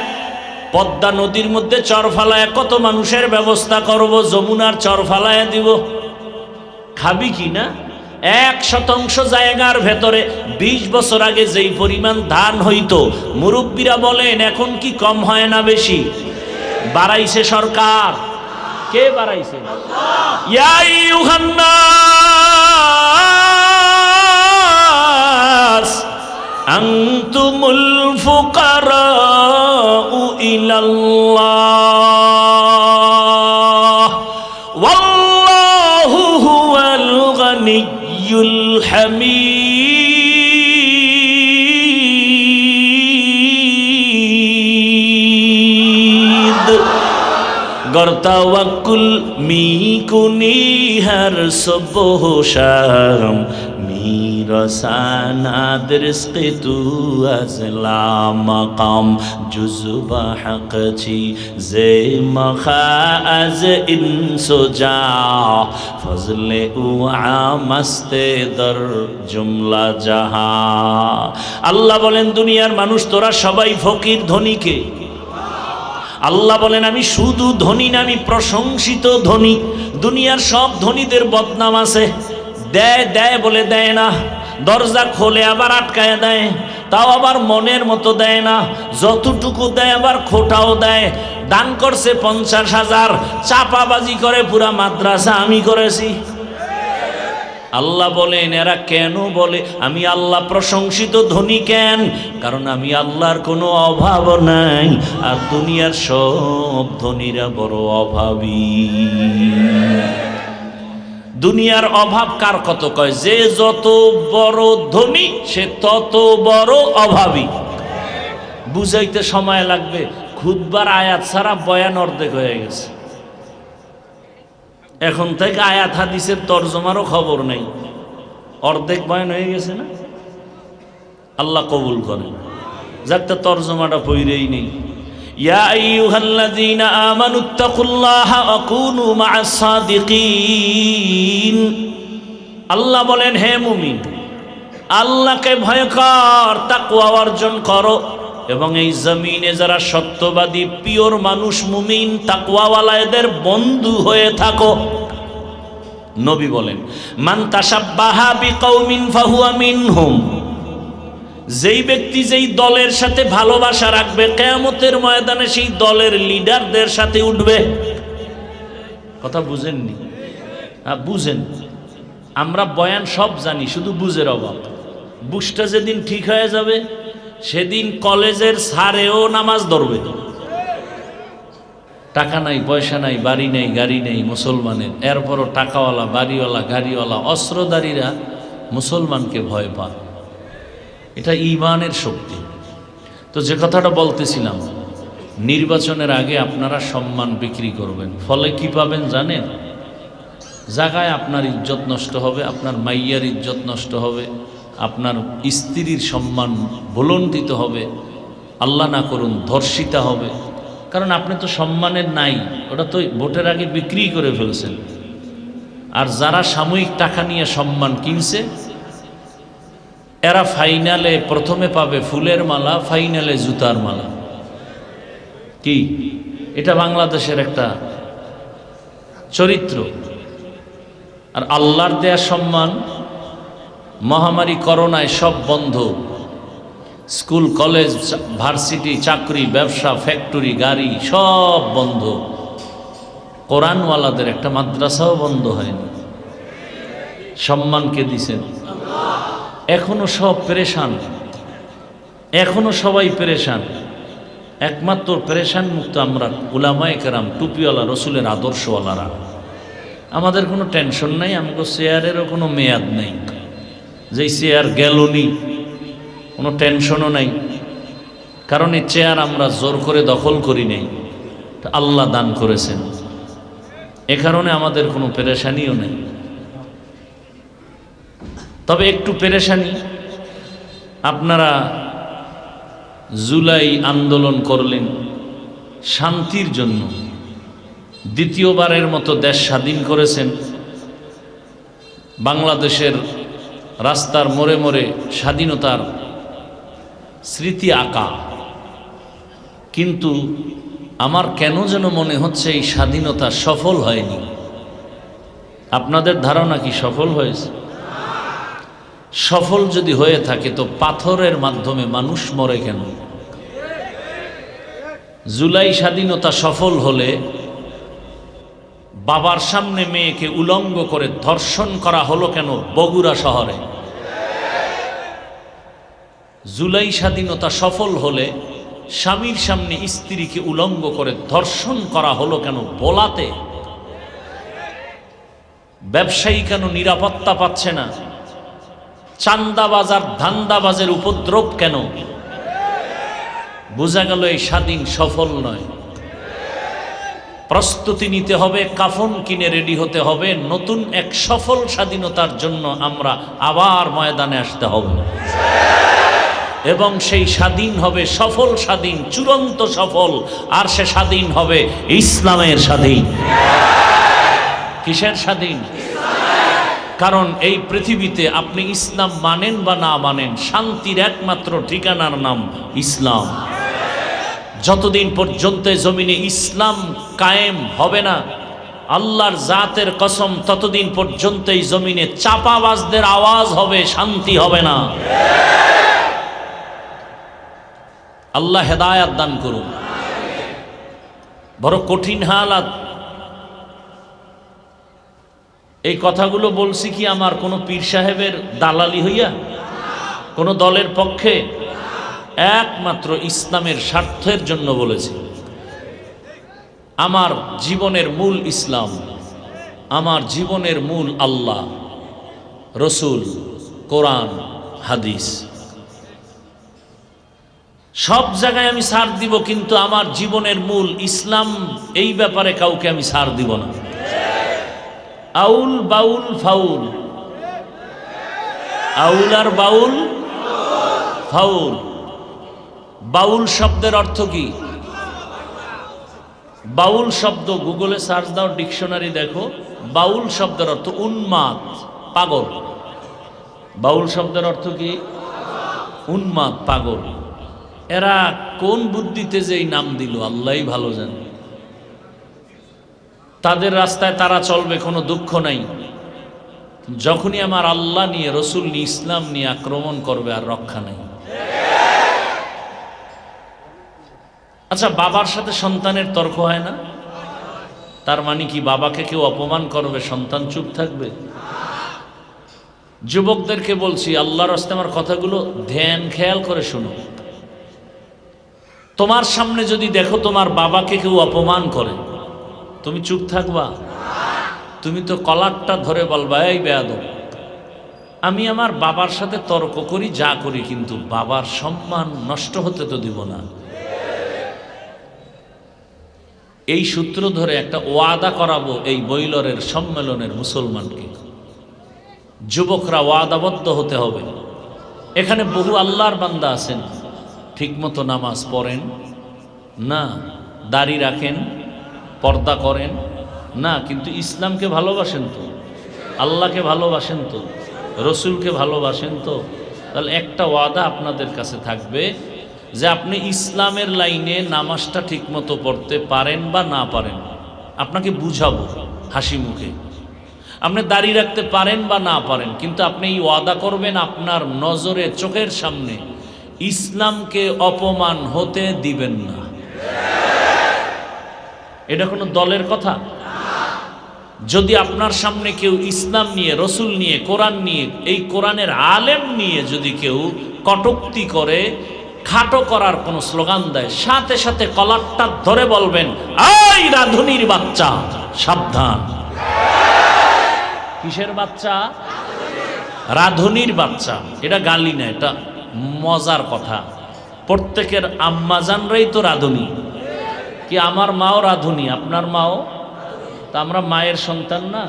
পদ্মা নদীর মধ্যে চর ফালায় কত মানুষের ব্যবস্থা করব, যমুনার চর ফালায় দিব। খাবি কি না? 1% জায়গার ভেতরে 20 বছর আগে যেই পরিমাণ ধান হইতো, মুরব্বীরা বলেন এখন কি কম হয় না বেশি? বাড়াইছে সরকার। কে বাড়াইছে? আল্লাহ। ইয়া আইয়ুহান নাস আনতুমুল ফুকারাউ ইলাল্লাহ ওয়াল্লাহু হুয়াল গানিয়্যুল হামিদ। गर तवक्कुल मी कुनी हर सुबह शाम मेरा सानाद रिस्क तू अज़ला मकाम जुज़्बा हक़ छी ज़े मखा अज़ इंसो जा फज़ले उआ मस्ते दर जुमला जहा। আল্লাহ বলেন দুনিয়ার মানুষ তোরা সবাই ফকির, ধনী কে? আল্লাহ বলেন আমি শুধু ধনী না, আমি প্রশংসিত ধনী। দুনিয়ার সব ধনীদের বদনাম আছে, দেয় দেয় বলে দেয় না, দরজা খোলে আবার আটকায় দেয়, তাও আবার মনের মতো দেয় না, যতটুকু দেয় আবার খোটাও দেয়। দান করছে 50,000, চাপাবাজি করে পুরা মাদ্রাসা আমি করেছি। আল্লাহ বলেন এরা কেন বলে আমি আল্লাহ প্রশংসিত ধনী কেন? কারণ আমি আল্লাহর কোনো অভাব নাই, আর দুনিয়ার সব ধনীরা বড় অভাবী। দুনিয়ার অভাব কার কত কয়? যে যত বড় ধনী সে তত বড় অভাবী। বুঝাইতে সময় লাগবে, খুতবার আয়াত ছাড়া বয়ান অর্ধেক হয়ে গেছে। এখন থেকে আয়াত হাদিসের তরজমারও খবর নেই, অর্ধেক বয়ান হয়ে গেছে না? আল্লাহ কবুল করেন। যাক, তরজমাটা পড়েই নেই। ইয়া আইয়ুহাল্লাযীনা আমানুত্তাকুল্লাহা ওয়া কুনু মা'আস সাদিকিন। আল্লাহ বলেন হে মুমিন, আল্লাহকে ভয় কর, তাকওয়া অর্জন করো, এবং এই জমিনে যারা সত্যবাদী পিওর মানুষ মুমিন তাকওয়াওয়ালা এদের বন্ধু হয়ে থাকো। নবী বলেন মান তাশাব্বাহা বিকৌমিন ফাহুয়া মিনহুম। যেই ব্যক্তি যেই দলের সাথে ভালোবাসা রাখবে কিয়ামতের ময়দানে সেই দলের লিডারদের সাথে উঠবে। কথা বুঝেননি? হ্যাঁ বুঝেন। আমরা বয়ান সব জানি, শুধু বুঝের অভাব। বুঝটা যেদিন ঠিক হয়ে যাবে সেদিন কলেজের স্যারেও নামাজ ধরবে। টাকা নাই, পয়সা নাই, বাড়ি নেই, গাড়ি নেই মুসলমানের, এরপরও টাকাওয়ালা, বাড়িওয়ালা, গাড়িওয়ালা, অস্ত্রধারীরা মুসলমানকে ভয় পায়। এটা ঈমানের শক্তি। তো যে কথাটা বলতেছিলাম, নির্বাচনের আগে আপনারা সম্মান বিক্রি করবেন, ফলে কি পাবেন জানেন? জায়গায় আপনার ইজ্জত নষ্ট হবে, আপনার মাইয়ার ইজ্জত নষ্ট হবে, আপনার স্ত্রীর সম্মান ভুলণ্ঠিত হবে, আল্লাহ না করুন ধর্ষিতা হবে। কারণ আপনি তো সম্মানের নাই, ওটা তো ভোটের আগে বিক্রি করে ফেলছেন। আর যারা সাময়িক টাকা নিয়ে সম্মান কিনছে এরা ফাইনালে প্রথমে পাবে ফুলের মালা, ফাইনালে জুতার মালা। কি এটা বাংলাদেশের একটা চরিত্র। আর আল্লাহর দেয়া সম্মান মহামারী করোনায় সব বন্ধ, স্কুল কলেজ ভার্সিটি চাকরি ব্যবসা ফ্যাক্টরি গাড়ি সব বন্ধ। কোরআনওয়ালাদের একটা মাদ্রাসাও বন্ধ হয়নি। সম্মানকে দিছেন। এখনো সব পেরেশান, এখনো সবাই পেরেশান। একমাত্র পেরেশান মুক্ত আমরা উলামায়ে কেরাম, টুপিওয়ালা, রসুলের আদর্শওয়ালারা। আমাদের কোনো টেনশন নাই, আমাকে চেয়ারেরও কোনো মেয়াদ নেই, যেই চেয়ার গেলনি কোনো টেনশনও নাই। কারণ এই চেয়ার আমরা জোর করে দখল করি নাই, আল্লাহ দান করেছেন। এ কারণে আমাদের কোনো পেরেশানিও নেই। তবে একটু পেরেশানি, আপনারা জুলাই আন্দোলন করলেন শান্তির জন্য, দ্বিতীয়বারের মতো দেশ স্বাধীন করেছেন। বাংলাদেশের রাস্তার মোড়ে মোড়ে স্বাধীনতার স্মৃতি আঁকা, কিন্তু আমার কেন যেন মনে হচ্ছে এই স্বাধীনতা সফল হয়নি। আপনাদের ধারণা কি সফল হয়েছে? সফল যদি হয়ে থাকে তো পাথরের মাধ্যমে মানুষ মরে কেন? জুলাই স্বাধীনতা সফল হলে বাবার সামনে মেয়েকে উলঙ্গ করে ধর্ষণ করা হলো কেন বগুড়া শহরে? জুলাই স্বাধীনতা সফল হলে স্বামীর সামনে স্ত্রীকে উলঙ্গ করে ধর্ষণ করা হলো কেন বলাতে? ব্যবসায়ী কেন নিরাপত্তা পাচ্ছে না? চান্দাবাজ আর ধান্দাবাজের উপদ্রব কেন? বোঝা গেল এই স্বাধীন সফল নয়। প্রস্তুতি নিতে হবে, কাফন কিনে রেডি হতে হবে, নতুন এক সফল স্বাধীনতার জন্য আমরা আবার ময়দানে আসতে হবে এবং সেই স্বাধীন হবে সফল স্বাধীন, চূড়ান্ত সফল। আর সে স্বাধীন হবে ইসলামের স্বাধীন। কিসের স্বাধীন? কারণ এই পৃথিবীতে আপনি ইসলাম মানেন বা না মানেন, শান্তির একমাত্র ঠিকানার নাম ইসলাম। যতদিন পর্যন্ত জমিনে ইসলাম কায়েম হবে না, আল্লাহর জাতের কসম, ততদিন পর্যন্ত এই জমিনে চাপাবাজদের আওয়াজ হবে, শান্তি হবে না। আল্লাহ হেদায়াত দান করুন। বড় কঠিন হালাত। এই কথাগুলো বলছি কি আমার কোনো পীর সাহেবের দালালি হইয়া, কোনো দলের পক্ষে? একমাত্র ইসলামের স্বার্থের জন্য বলেছি। আমার জীবনের মূল ইসলাম, আমার জীবনের মূল আল্লাহ, রসুল, কোরআন, হাদিস। সব জায়গায় আমি ছাড় দিব, কিন্তু আমার জীবনের মূল ইসলাম, এই ব্যাপারে কাউকে আমি ছাড় দিব না। আউল বাউল ফাউল, আউল আর বাউল ফাউল। বাউল শব্দের অর্থ কি? বাউল শব্দ গুগলে সার্চ দাও, ডিকশনারি দেখো। বাউল শব্দের অর্থ উন্মাদ, পাগল। বাউল শব্দের অর্থ কি? উন্মাদ, পাগল। এরা কোন বুদ্ধিতে যে এই নাম দিল আল্লাহই ভালো জানে। তাদের রাস্তায় তারা চলবে, কোনো দুঃখ নাই। যখনই আমার আল্লাহ নিয়ে, রসুল নিয়ে, ইসলাম নিয়ে আক্রমণ করবে, আর রক্ষা নাই। আচ্ছা, বাবার সাথে সন্তানের তর্ক হয় না? তার মানে কি বাবাকে কেউ অপমান করবে, সন্তান চুপ থাকবে? যুবকদেরকে বলছি, আল্লাহর রাস্তায় আমার কথাগুলো ধ্যান খেয়াল করে শোনো। তোমার সামনে যদি দেখো তোমার বাবাকে কেউ অপমান করে, তুমি চুপ থাকবা? তুমি তো কলারটা ধরে বলবা, এই বেয়াদব, আমি আমার বাবার সাথে তর্ক করি, যা করি, কিন্তু বাবার সম্মান নষ্ট হতে তো দিব না। এই সূত্র ধরে একটা ওয়াদা করাবো এই বৈলরের সম্মেলনের মুসলমানকে। যুবকরা ওয়াদাবদ্ধ হতে হবে। এখানে বহু আল্লাহর বান্দা আছেন, ঠিকমতো নামাজ পড়েন না, দাড়ি রাখেন, পর্দা করেন না, কিন্তু ইসলামকে ভালোবাসেন তো, আল্লাহকে ভালোবাসেন তো, রসুলকে ভালোবাসেন তো। তাহলে একটা ওয়াদা আপনাদের কাছে থাকবে যে আপনি ইসলামের লাইনে নামাজটা ঠিকমতো পড়তে পারেন বা না পারেন, আপনাকে বুঝাবো হাসি মুখে। আপনি দাড়ি রাখতে পারেন বা না পারেন, কিন্তু আপনি এই ওয়াদা করবেন আপনার নজরে, চোখের সামনে ইসলামকে অপমান হতে দিবেন না। এটা কোনো দলের কথা? যদি আপনার সামনে কেউ ইসলাম নিয়ে, রসুল নিয়ে, কোরআন নিয়ে, এই কোরআনের আলেম নিয়ে যদি কেউ কটূক্তি করে, খাটো করার কোনো স্লোগান দেয়, সাথে সাথে কলারটা ধরে বলবেন, এই রাধুনির বাচ্চা, সাবধান। কিসের বাচ্চা? রাধুনির বাচ্চা। এটা গালি না, এটা মজার কথা। প্রত্যেকের আম্মাজানরাই তো রাধুনি। কি আমার মাও রাধুনি, আপনার মাও? তা আমরা মায়ের সন্তান না?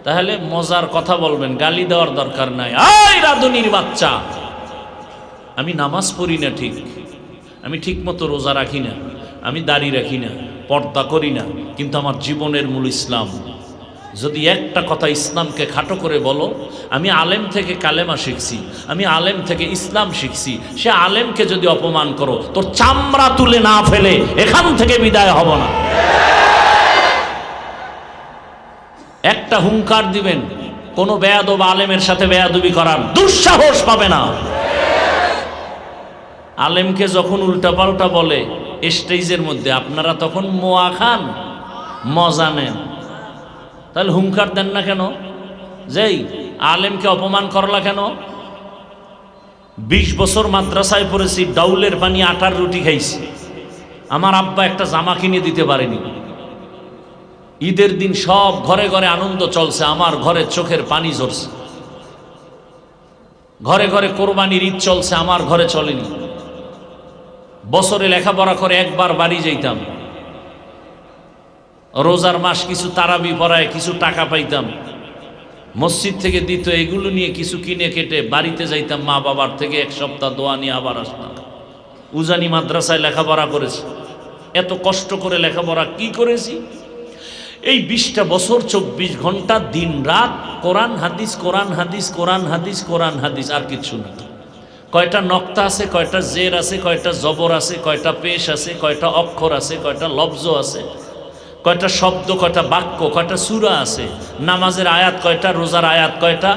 তাহলে মজার কথা বলবেন, গালি দেওয়ার দরকার নাই। এই রাধুনির বাচ্চা, আমি নামাজ পড়ি না ঠিক, আমি ঠিক মতো রোজা রাখি না, আমি দাড়ি রাখি না, পর্দা করি না, কিন্তু আমার জীবনের মূল ইসলাম। যদি একটা কথা ইসলামকে খাটো করে বলো, আমি আলেম থেকে কালেমা শিখছি, আমি আলেম থেকে ইসলাম শিখছি, সে আলেমকে যদি অপমান করো, তোর চামড়া তুলে না ফেলে এখান থেকে বিদায় হব না। একটা হুঙ্কার দিবেন, কোনো বেয়াদব আলেমের সাথে বেয়াদবি করার দুঃসাহস পাবে না। আলেমকে যখন উল্টাপাল্টা বলে স্টেজের মধ্যে, আপনারা তখন মোয়া খান, মজা নেন। তাহলে হুঙ্কার দেন না কেন? যেই আলেমকে অপমান করলা কেন? 20 বছর মাদ্রাসায় পড়েছি, ডাউলের পানি আটার রুটি খাইছি। আমার আব্বা একটা জামা কিনে দিতে পারেনি। ঈদের দিন সব ঘরে ঘরে আনন্দ চলছে, আমার ঘরে চোখের পানি ঝরছে। ঘরে ঘরে কোরবানির ঈদ চলছে, আমার ঘরে চলেনি। বছরে লেখাপড়া করে একবার বাড়ি যাইতাম, রোজার মাস কিছু তারাবি পড়ায় কিছু টাকা পাইতাম, মসজিদ থেকে দিত, এগুলো নিয়ে কিছু কিনে কেটে বাড়িতে যাইতাম, মা বাবার থেকে 1 সপ্তাহ দোয়া নিয়ে আবার আসতাম। উজানি মাদ্রাসায় লেখাপড়া করেছি, এত কষ্ট করে লেখাপড়া কি করেছি। এই 20টা বছর 24 ঘন্টা দিন রাত কোরআন হাদিস, কোরআন হাদিস, কোরআন হাদিস, কোরআন হাদিস, আর কিছু না। কয়টা নক্তা আছে, কয়টা জের আছে, কয়টা জবর আছে, কয়টা পেশ আছে, কয়টা অক্ষর আছে, কয়টা লফজ আছে, কয়টা শব্দ, কয়টা বাক্য, কয়টা সূরা আছে, নামাজের আয়াত কয়টা, রোজার আয়াত কয়টা,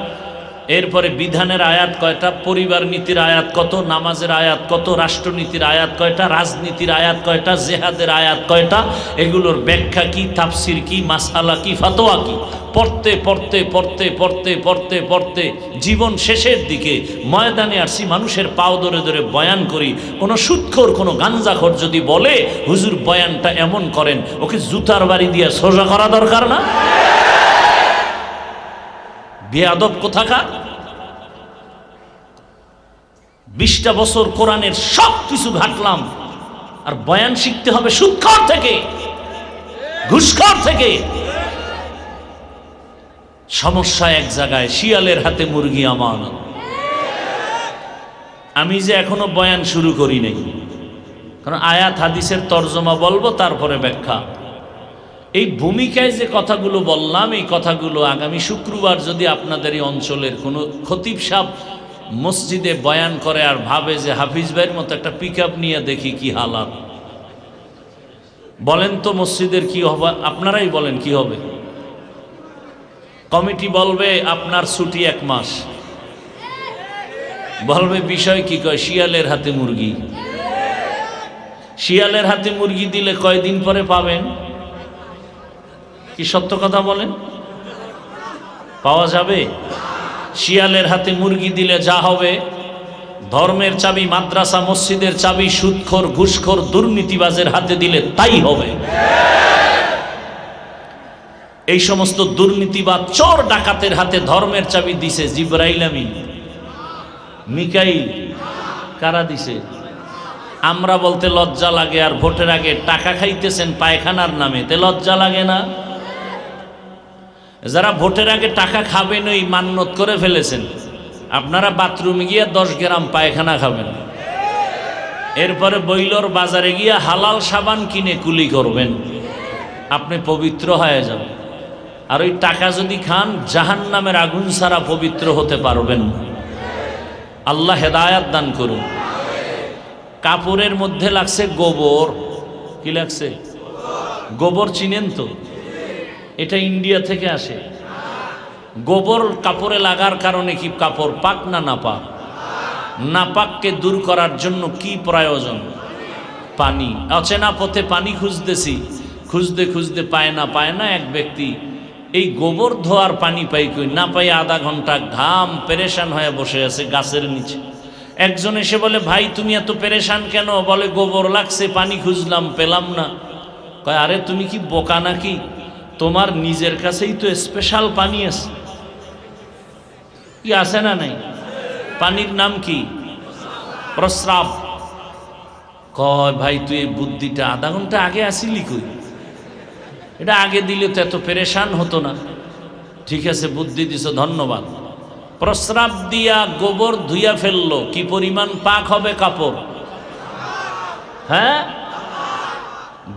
এরপরে বিধানের আয়াত কয়টা, পরিবার নীতির আয়াত কত, নামাজের আয়াত কত, রাষ্ট্রনীতির আয়াত কয়টা, রাজনীতির আয়াত কয়টা, জেহাদের আয়াত কয়টা, এগুলোর ব্যাখ্যা কি, তাফসির কি, মাসআলা কি, ফতোয়া কি, পড়তে পড়তে পড়তে পড়তে পড়তে পড়তে জীবন শেষের দিকে ময়দানে আসছি, মানুষের পাও ধরে ধরে বয়ান করি। কোনো সুদখোর, কোনো গাঞ্জাখোর যদি বলে হুজুর বয়ানটা এমন করেন, ওকে জুতার বাড়ি দিয়ে সোজা করা দরকার না? বেয়াদব কোথাকার। 20টা বছর কোরআনের সব কিছু ঘাটলাম, আর বয়ান শিখতে হবে সুদখোর থেকে, ঘুষখোর থেকে। সমস্যা এক জায়গায়, শিয়ালের হাতে মুরগি আমানত। আমি যে এখনো বয়ান শুরু করি নাই, কারণ আয়াত হাদিসের তর্জমা বলবো, তারপরে ব্যাখ্যা। এই ভূমিকায় যে কথাগুলো বললাম, এই কথাগুলো আগামী শুক্রবার যদি আপনাদের এই অঞ্চলের কোনো খতিব সাহেব মসজিদে বয়ান করে আর ভাবে যে হাফিজ ভাইয়ের মতো একটা পিকআপ নিয়ে দেখি কি হালাত, বলেন তো মসজিদের কি হবে? আপনারাই বলেন কি হবে? কমিটি বলবে আপনার ছুটি 1 মাস, বলবে বিষয় কি, কয় শিয়ালের হাতে মুরগি। শিয়ালের হাতে মুরগি দিলে কয়দিন পরে পাবেন? কি সত্য কথা বলেন? পাওয়া যাবে? শিয়ালের হাতে মুরগি দিলে যা হবে, ধর্মের চাবি, মাদ্রাসা মসজিদের চাবি সুদখোর, ঘুষখোর, দুর্নীতিবাজের হাতে দিলে তাই হবে। এই সমস্ত দুর্নীতিবাজ, চোর ডাকাতের হাতে ধর্মের চাবি দিছে জিবরাইল আমিন, মিকাইল। কারা দিছে? আমরা বলতে লজ্জা লাগে, আর ভোটের আগে টাকা খাইতেছেন পায়খানার নামে, তে লজ্জা লাগে না? যারা ভোটের আগে টাকা খাবেন ওই মান্যত করে ফেলেছেন, আপনারা বাথরুমে গিয়ে 10 গ্রাম পায়খানা খাবেন, এরপরে বইলর বাজারে গিয়ে হালাল সাবান কিনে কুলি করবেন, আপনি পবিত্র হয়ে যাবেন। আর ওই টাকা যদি খান, জাহান্নামের আগুন ছাড়া পবিত্র হতে পারবেন না। আল্লাহ হেদায়াত দান করুন। কাপড়ের মধ্যে লাগছে গোবর। কি লাগছে? গোবর চিনেন তো? এটা ইন্ডিয়া থেকে আসে। গোবর কাপড়ে লাগার কারণে কি কাপড় পাক না নাপাক? নাপাককে দূর করার জন্য কি প্রয়োজন? পানি। অচেনা পথে পানি খুঁজতেছি, খুঁজতে খুঁজতে পায় না এক ব্যক্তি এই গোবর ধোয়ার পানি পাই কই, না পাই আধা ঘন্টা ঘাম পেরেশান হয়ে বসে আছে গাছের নিচে। একজন এসে বলে, ভাই তুমি এত পেরেশান কেন? বলে, গোবর লাগছে, পানি খুঁজলাম পেলাম না। কয়, আরে তুমি কি বোকা নাকি? তোমার নিজের কাছেই তো স্পেশাল পানি আছে। কি আছে না নাই? পানির নাম কি? প্রস্রাব। কয়, ভাই তুই এই বুদ্ধিটা আধা ঘন্টা আগে আসিলি কই? এটা আগে দিলে তো এত পেরেশান হতো না। ঠিক আছে, বুদ্ধি দিছ, ধন্যবাদ। প্রস্রাব দিয়া গোবর ধুইয়া ফেললো, কি পরিমাণ পাক হবে কাপড়? হ্যাঁ,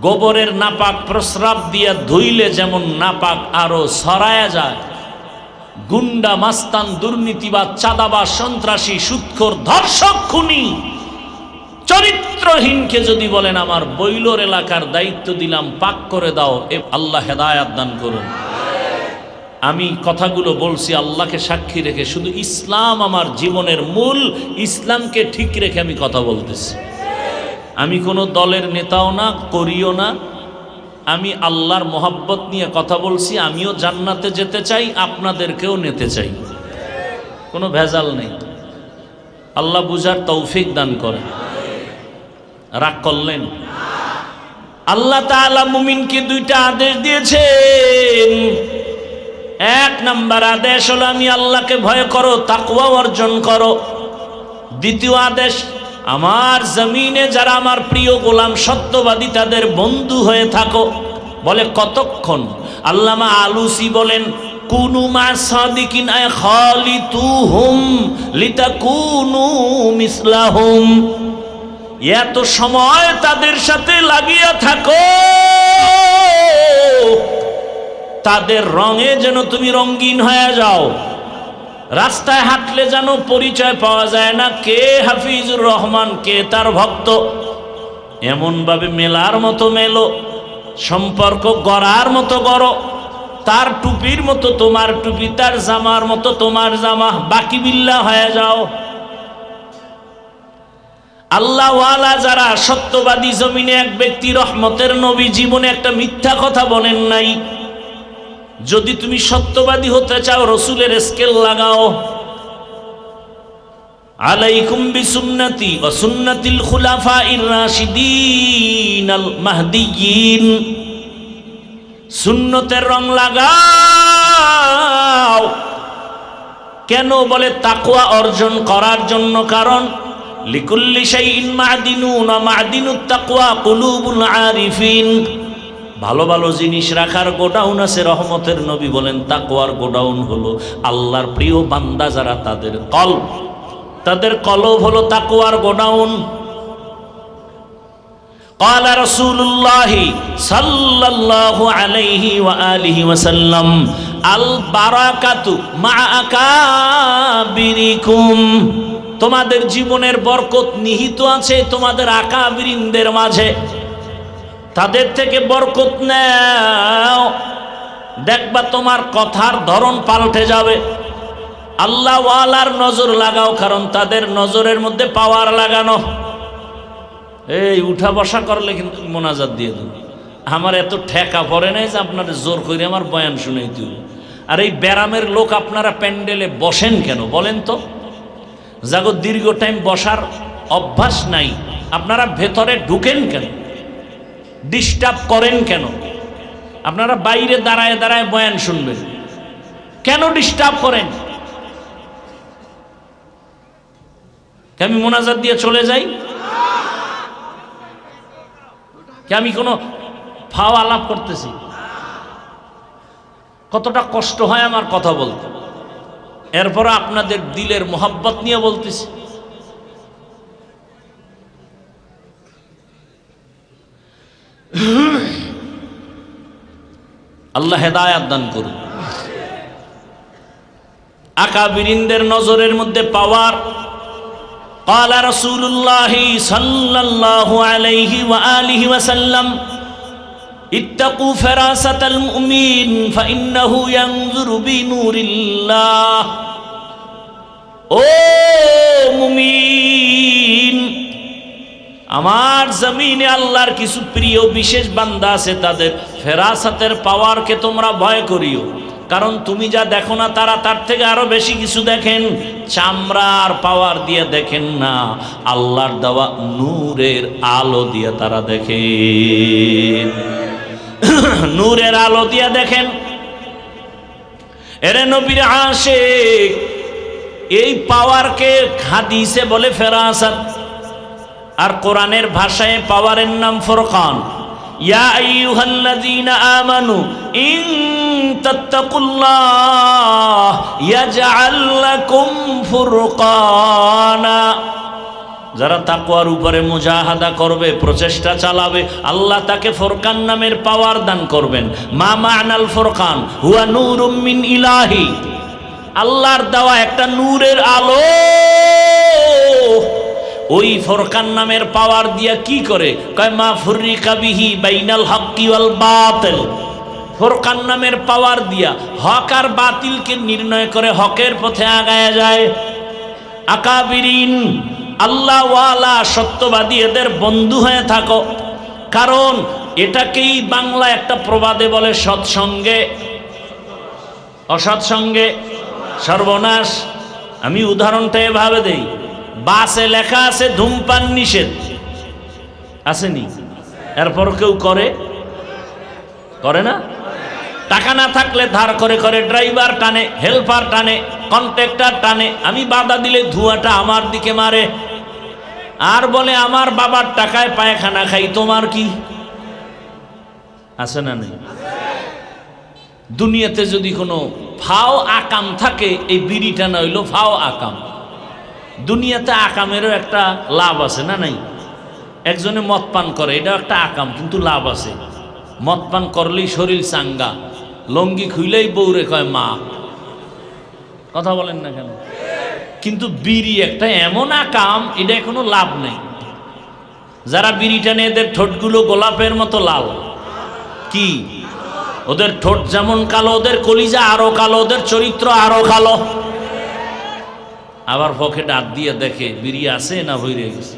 গোবরের নাপাক প্রস্রাব দিয়া ধুইলে যেমন নাপাক আরো ছড়ায়া যায়। গুন্ডা, মাস্তান, দুর্নীতিবাদ, চাঁদাবাজ, সন্ত্রাসী, সুদখোর, ধর্ষক, খুনি, চরিত্রহীনকে যদি বলেন আমার বইলোর এলাকার দায়িত্ব দিলাম, পাক করে দাও, আল্লাহ হেদায়াত দান করুন। আমি কথাগুলো বলছি আল্লাহকে সাক্ষী রেখে, শুধু ইসলাম আমার জীবনের মূল, ইসলামকে ঠিক রেখে আমি কথা বলতেছি। আমি কোনো দলের নেতাও না, করিও না। আমি আল্লাহর মোহাব্বত নিয়ে কথা বলছি। আমিও জান্নাতে যেতে চাই, আপনাদেরকেও নিতে চাই, কোনো ভেজাল নেই। আল্লাহ বুঝার তৌফিক দান করেন। রাগ করলেন? আল্লাহ তাআলা মুমিনকে দুইটা আদেশ দিয়েছেন। এক নাম্বার আদেশ হলো আমি আল্লাহকে ভয় করো, তাকওয়া অর্জন করো। দ্বিতীয় আদেশ, আমার জমিনে যারা আমার প্রিয় গোলাম সত্যবাদী তাদের বন্ধু হয়ে থাকো। বলে কতক্ষণ? আল্লামা আলুসি বলেন কুনু মা সাদিকিন আয় খালিতুহুম লিতাকুনু মিসলাহুম। এত সময় তাদের সাথে লাগিয়া থাকো, তাদের রঙে যেন তুমি রঙিন হয়ে যাও। রাস্তায় হাঁটলে যেন পরিচয় পাওয়া যায় না কে হাফিজুর রহমান, কে তার ভক্ত। এমন ভাবে মেলার মতো মেলো, সম্পর্ক গড়ার মতো গড়ো। তার টুপির মতো তোমার টুপি, তার জামার মতো তোমার জামা, বাকি বিল্লা হয়ে যাও। আল্লাহওয়ালা যারা সত্যবাদী, জমিনে এক ব্যক্তি রহমতের নবী জীবনে একটা মিথ্যা কথা বলেন নাই। যদি তুমি সত্যবাদী হতে চাও রসুলের স্কেল লাগাও। আলাইকুম বিসুন্নতি ওয়া সুন্নাতিল খুলাফাইর রাশিদিন আল মাহদিয়িন। সুন্নতের রং লাগাও। কেন? বলে তাকওয়া অর্জন করার জন্য। কারণ লিকুল্লি শাইইন মা'দিনুন ওয়া মা'দিনুত তাকওয়া কুলুবুল আরিফিন। ভালো ভালো জিনিস রাখার গোডাউন আছে, রহমতের নবী বলেন তাকওয়ার গোডাউন হলো আল্লাহর প্রিয় বান্দা যারা তাদের কলব, তাদের কলব হলো তাকওয়ার গোডাউন। قال رسول الله صلى الله عليه وآله وسلم البركة مع أكابركم। তোমাদের জীবনের বরকত নিহিত আছে তোমাদের আকাবিরিনদের মাঝে। তাদের থেকে বরকত নাও, দেখবা তোমার কথার ধরন পাল্টে যাবে। আল্লাহ ওয়ালার নজর লাগাও, কারণ তাদের নজরের মধ্যে পাওয়ার লাগানো। এই উঠা বসা করলে কিন্তু মোনাজাত দিয়ে দেব। আমার এত ঠেকা পড়ে নাই যে আপনারা জোর করে আমার বয়ান শুনাইতে হবে। আর এই ব্যারামের লোক আপনারা প্যান্ডেলে বসেন কেন বলেন তো? যাগো দীর্ঘ টাইম বসার অভ্যাস নাই, আপনারা ভেতরে ঢুকেন কেন? ডিস্টার্ব করেন কেন? আপনারা বাইরে দাঁড়ায় দাঁড়ায় বয়ান শুনবেন কেন? ডিস্টার্ব করেন। আমি মোনাজাত দিয়ে চলে যাই? আমি কোনো ফাও আলাপ করতেছি? কতটা কষ্ট হয় আমার কথা বলতে, এরপর আপনাদের দিলের মোহাব্বত নিয়ে বলতেছি। আল্লাহ হেদায়াত দান করুন। আকাবিরিনদের নজরের মধ্যে পাওয়ার। قال رسول الله صلى الله عليه وآله وسلم اتقوا فراسة المؤمن فإنه ينظر بنور الله। ও মুমিন, আমার জমিনে আল্লাহর কিছু প্রিয় বিশেষ বান্দা আছে, তাদের ফেরাসাতের পাওয়ারকে তোমরা ভয় করিও। কারণ তুমি যা দেখো না তারা তার থেকে আরো বেশি কিছু দেখেন। চামড়ার পাওয়ার দিয়ে দেখেন না, আল্লাহর দেওয়া নূরের আলো দিয়ে তারা দেখেন। নূরের আলো দিয়ে দেখেন। এরে নবীর আশিক, এই পাওয়ারকে হাদিসে বলে ফেরাসাত, আর কোরআনের ভাষায় পাওয়ারের নাম ফুরকান। ইয়া আইয়ুহাল্লাযীনা আমানু ইন তাত্তাকুল্লাহ ইয়াজআল লাকুম ফুরকানা। যারা তাকওয়ার উপরে মুজাহাদা করবে, প্রচেষ্টা চালাবে, আল্লাহ তাকে ফুরকান নামের পাওয়ার দান করবেন। মা মা'নাল ফুরকান হুয়া নূরুম মিন ইলাহি। আল্লাহর দেওয়া একটা নূরের আলো। ওই ফুরকান নামের পাওয়ার দিয়া কি করে? কয় মা ফুররিকা বিহি বাইনাল হক্কি ওয়াল বাতিল। ফুরকান নামের পাওয়ার দিয়া হক আর বাতিলকে নির্ণয় করে হকের পথে আগায় যায়। আকাবিরিন আল্লাহ ওয়ালা সত্যবাদী এদের বন্ধু হয়ে থাকো। কারণ এটাকেই বাংলা একটা প্রবাদে বলে সৎসঙ্গে অসৎসঙ্গে সর্বনাশ। আমি উদাহরণটা এভাবে দেই, বাসে লেখা আছে ধূমপান নিষেধ, আসেনি? এরপর কেউ করে না? টাকা না থাকলে ধার করে করে ড্রাইভার টানে, হেল্পার টানে, কন্ট্রাক্টর টানে। আমি বাধা দিলে ধোঁয়াটা আমার দিকে মারে আর বলে আমার বাবার টাকায় পায়খানা খাই, তোমার কি? আছে না নেই? দুনিয়াতে যদি কোনো ফাও আকাম থাকে, এই বিড়ি টানা হইল ফাও আকাম। দুনিয়াতে আকামেরও একটা লাভ আছে না নাই? একজনে মদ পান করে, এটাও একটা আকাম, কিন্তু লাভ আছে। মদ পান করলেই শরীর চাঙ্গা, লঙ্গি খুইলেই বউরে কয় মা। কথা বলেন না কেন? কিন্তু বিড়ি একটা এমন আকাম, এটা কোনো লাভ নেই। যারা বিড়ি টানে এদের ঠোঁটগুলো গোলাপের মতো লাল। কি? ওদের ঠোঁট যেমন কালো, ওদের কলিজা আরো কালো, ওদের চরিত্র আরো কালো। আবার পকেটে হাত দিয়ে দেখে বিড়ি আছে না ভইরে গেছে।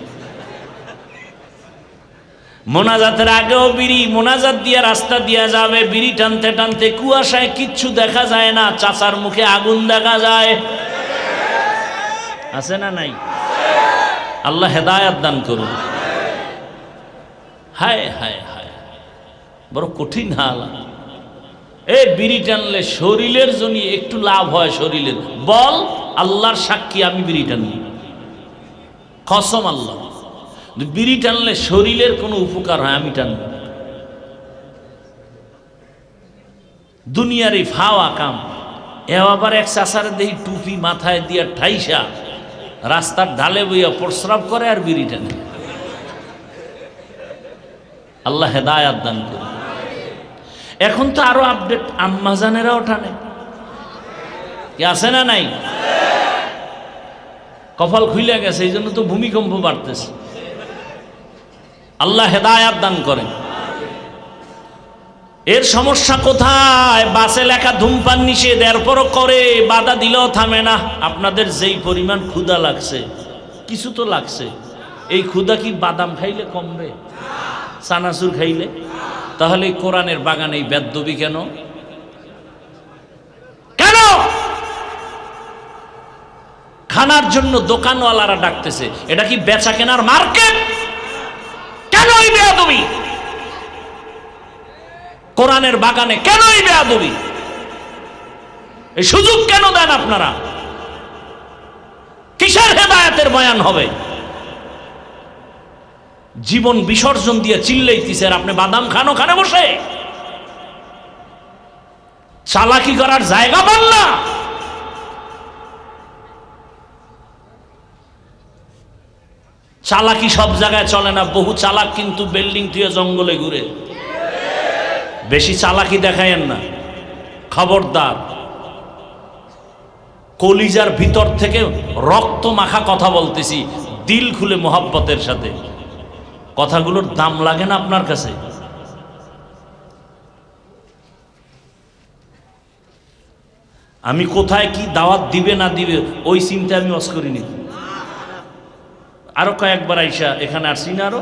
মোনাজাতের আগেও বিড়ি, মোনাজাত দিয়ে রাস্তা দিয়া যাবে, বিড়ি টানতে টানতে কুয়াশায় কিচ্ছু দেখা যায় না, চাচার মুখে আগুন দেখা যায়। আছে না নাই? আল্লাহ হেদায়াত দান করুন। হায় হায় হায়, বড় কঠিন হাল। এই বিড়ি টানলে শরীরের জন্য একটু লাভ হয় শরীরের, বল আল্লাহর সাক্ষী আমি বিড়ি টানি, কসম আল্লাহ। বিড়ি টানলে শরীরের কোনো উপকার হয় আমি টানব। দুনিয়ার এই ফাওয়া কাম। এ আবার এক চাষার দেহি টুপি মাথায় দিয়া ঠাইসা রাস্তার ঢালে বইয়া প্রস্রাব করে আর বিড়ি টানে। আল্লাহ হেদায়াত দান করে। এখন তো আরো আপডেট, আম্মাজানেরাও টানে। কি আছে না নাই? কপাল খুইলে গেছে, এই জন্য তো ভূমিকম্প বাড়তেছে। আল্লাহ হেদায়াত দান করেন। এর সমস্যা কোথায়? বাসে লেখা ধূমপান নিষেধ, এরপরও করে, বাধা দিলেও থামে না। আপনাদের যেই পরিমাণ ক্ষুধা লাগছে, কিছু তো লাগছে, এই ক্ষুধা কি বাদাম খাইলে কমবে? চানাচুর খাইলে? তাহলে এই কোরআনের বাগানে এই বেদবি কেন? কেন? খানার জন্য দোকানওয়ালারা ডাকতেছে, এটা কি বেচা কেনার মার্কেট? কেন এই বেয়াদবি? কোরআনের বাগানে কেন এই বেয়াদবি? এই সুযোগ কেন দেন আপনারা? কিসের হেদায়েতের বয়ান হবে? জীবন বিসর্জন দিয়ে চিল্লাইতেছে, আর আপনি বাদাম খান ওখানে বসে। চালাকি করার জায়গা পান না। চালাকি সব জায়গায় চলে না। বহু চালাক কিন্তু বিল্ডিং থেকে জঙ্গলে ঘুরে। বেশি চালাকি দেখায়েন না, খবরদার। কলিজার ভিতর থেকে রক্ত মাখা কথা বলতেছি, দিল খুলে মোহাব্বতের সাথে। কথাগুলোর দাম লাগে না আপনার কাছে? আমি কোথায় কি দাওয়াত দিবে না দিবে ওই চিন্তা আমি ওয়াজ করিনি। আরো কয়েকবার আইসা এখানে আসছি না, আরো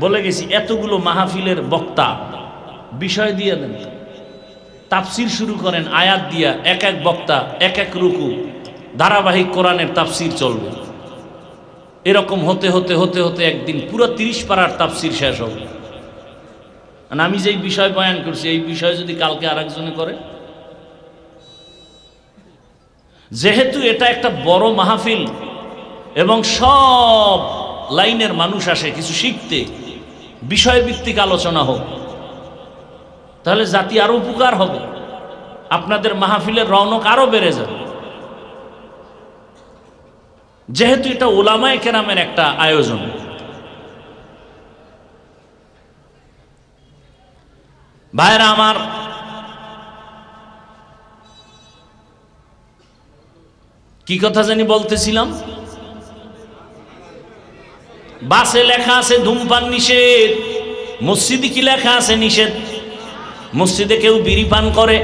বলে গেছি, এতগুলো মাহফিলের বক্তা বিষয় দিয়ে দেন, তাফসির শুরু করেন আয়াত দিয়া, এক এক বক্তা এক এক রুকু, ধারাবাহিক কোরআনের তাফসির চলবে। এরকম হতে হতে হতে হতে একদিন পুরো 30 পারার তাফসির শেষ হবে। আমি যেই বিষয় বয়ান করছি, এই বিষয় যদি কালকে আরেকজনে করে, যেহেতু এটা একটা বড় মাহফিল এবং সব লাইনের মানুষ আসে কিছু শিখতে, বিষয়ভিত্তিক আলোচনা হোক, তাহলে জাতি আরো উপকার হবে, আপনাদের মাহফিলের রৌনক আরো বেড়ে যাবে। যেহেতু এটা উলামায়ে কেরামের একটা আয়োজন, ভাইরা আমার, কি কথা জানি বলতেছিলাম? বাসে লেখা আছে ধূমপান নিষেধ, মসজিদে কি লেখা আছে নিষেধ? মসজিদে কেউ বিড়ি পান করে,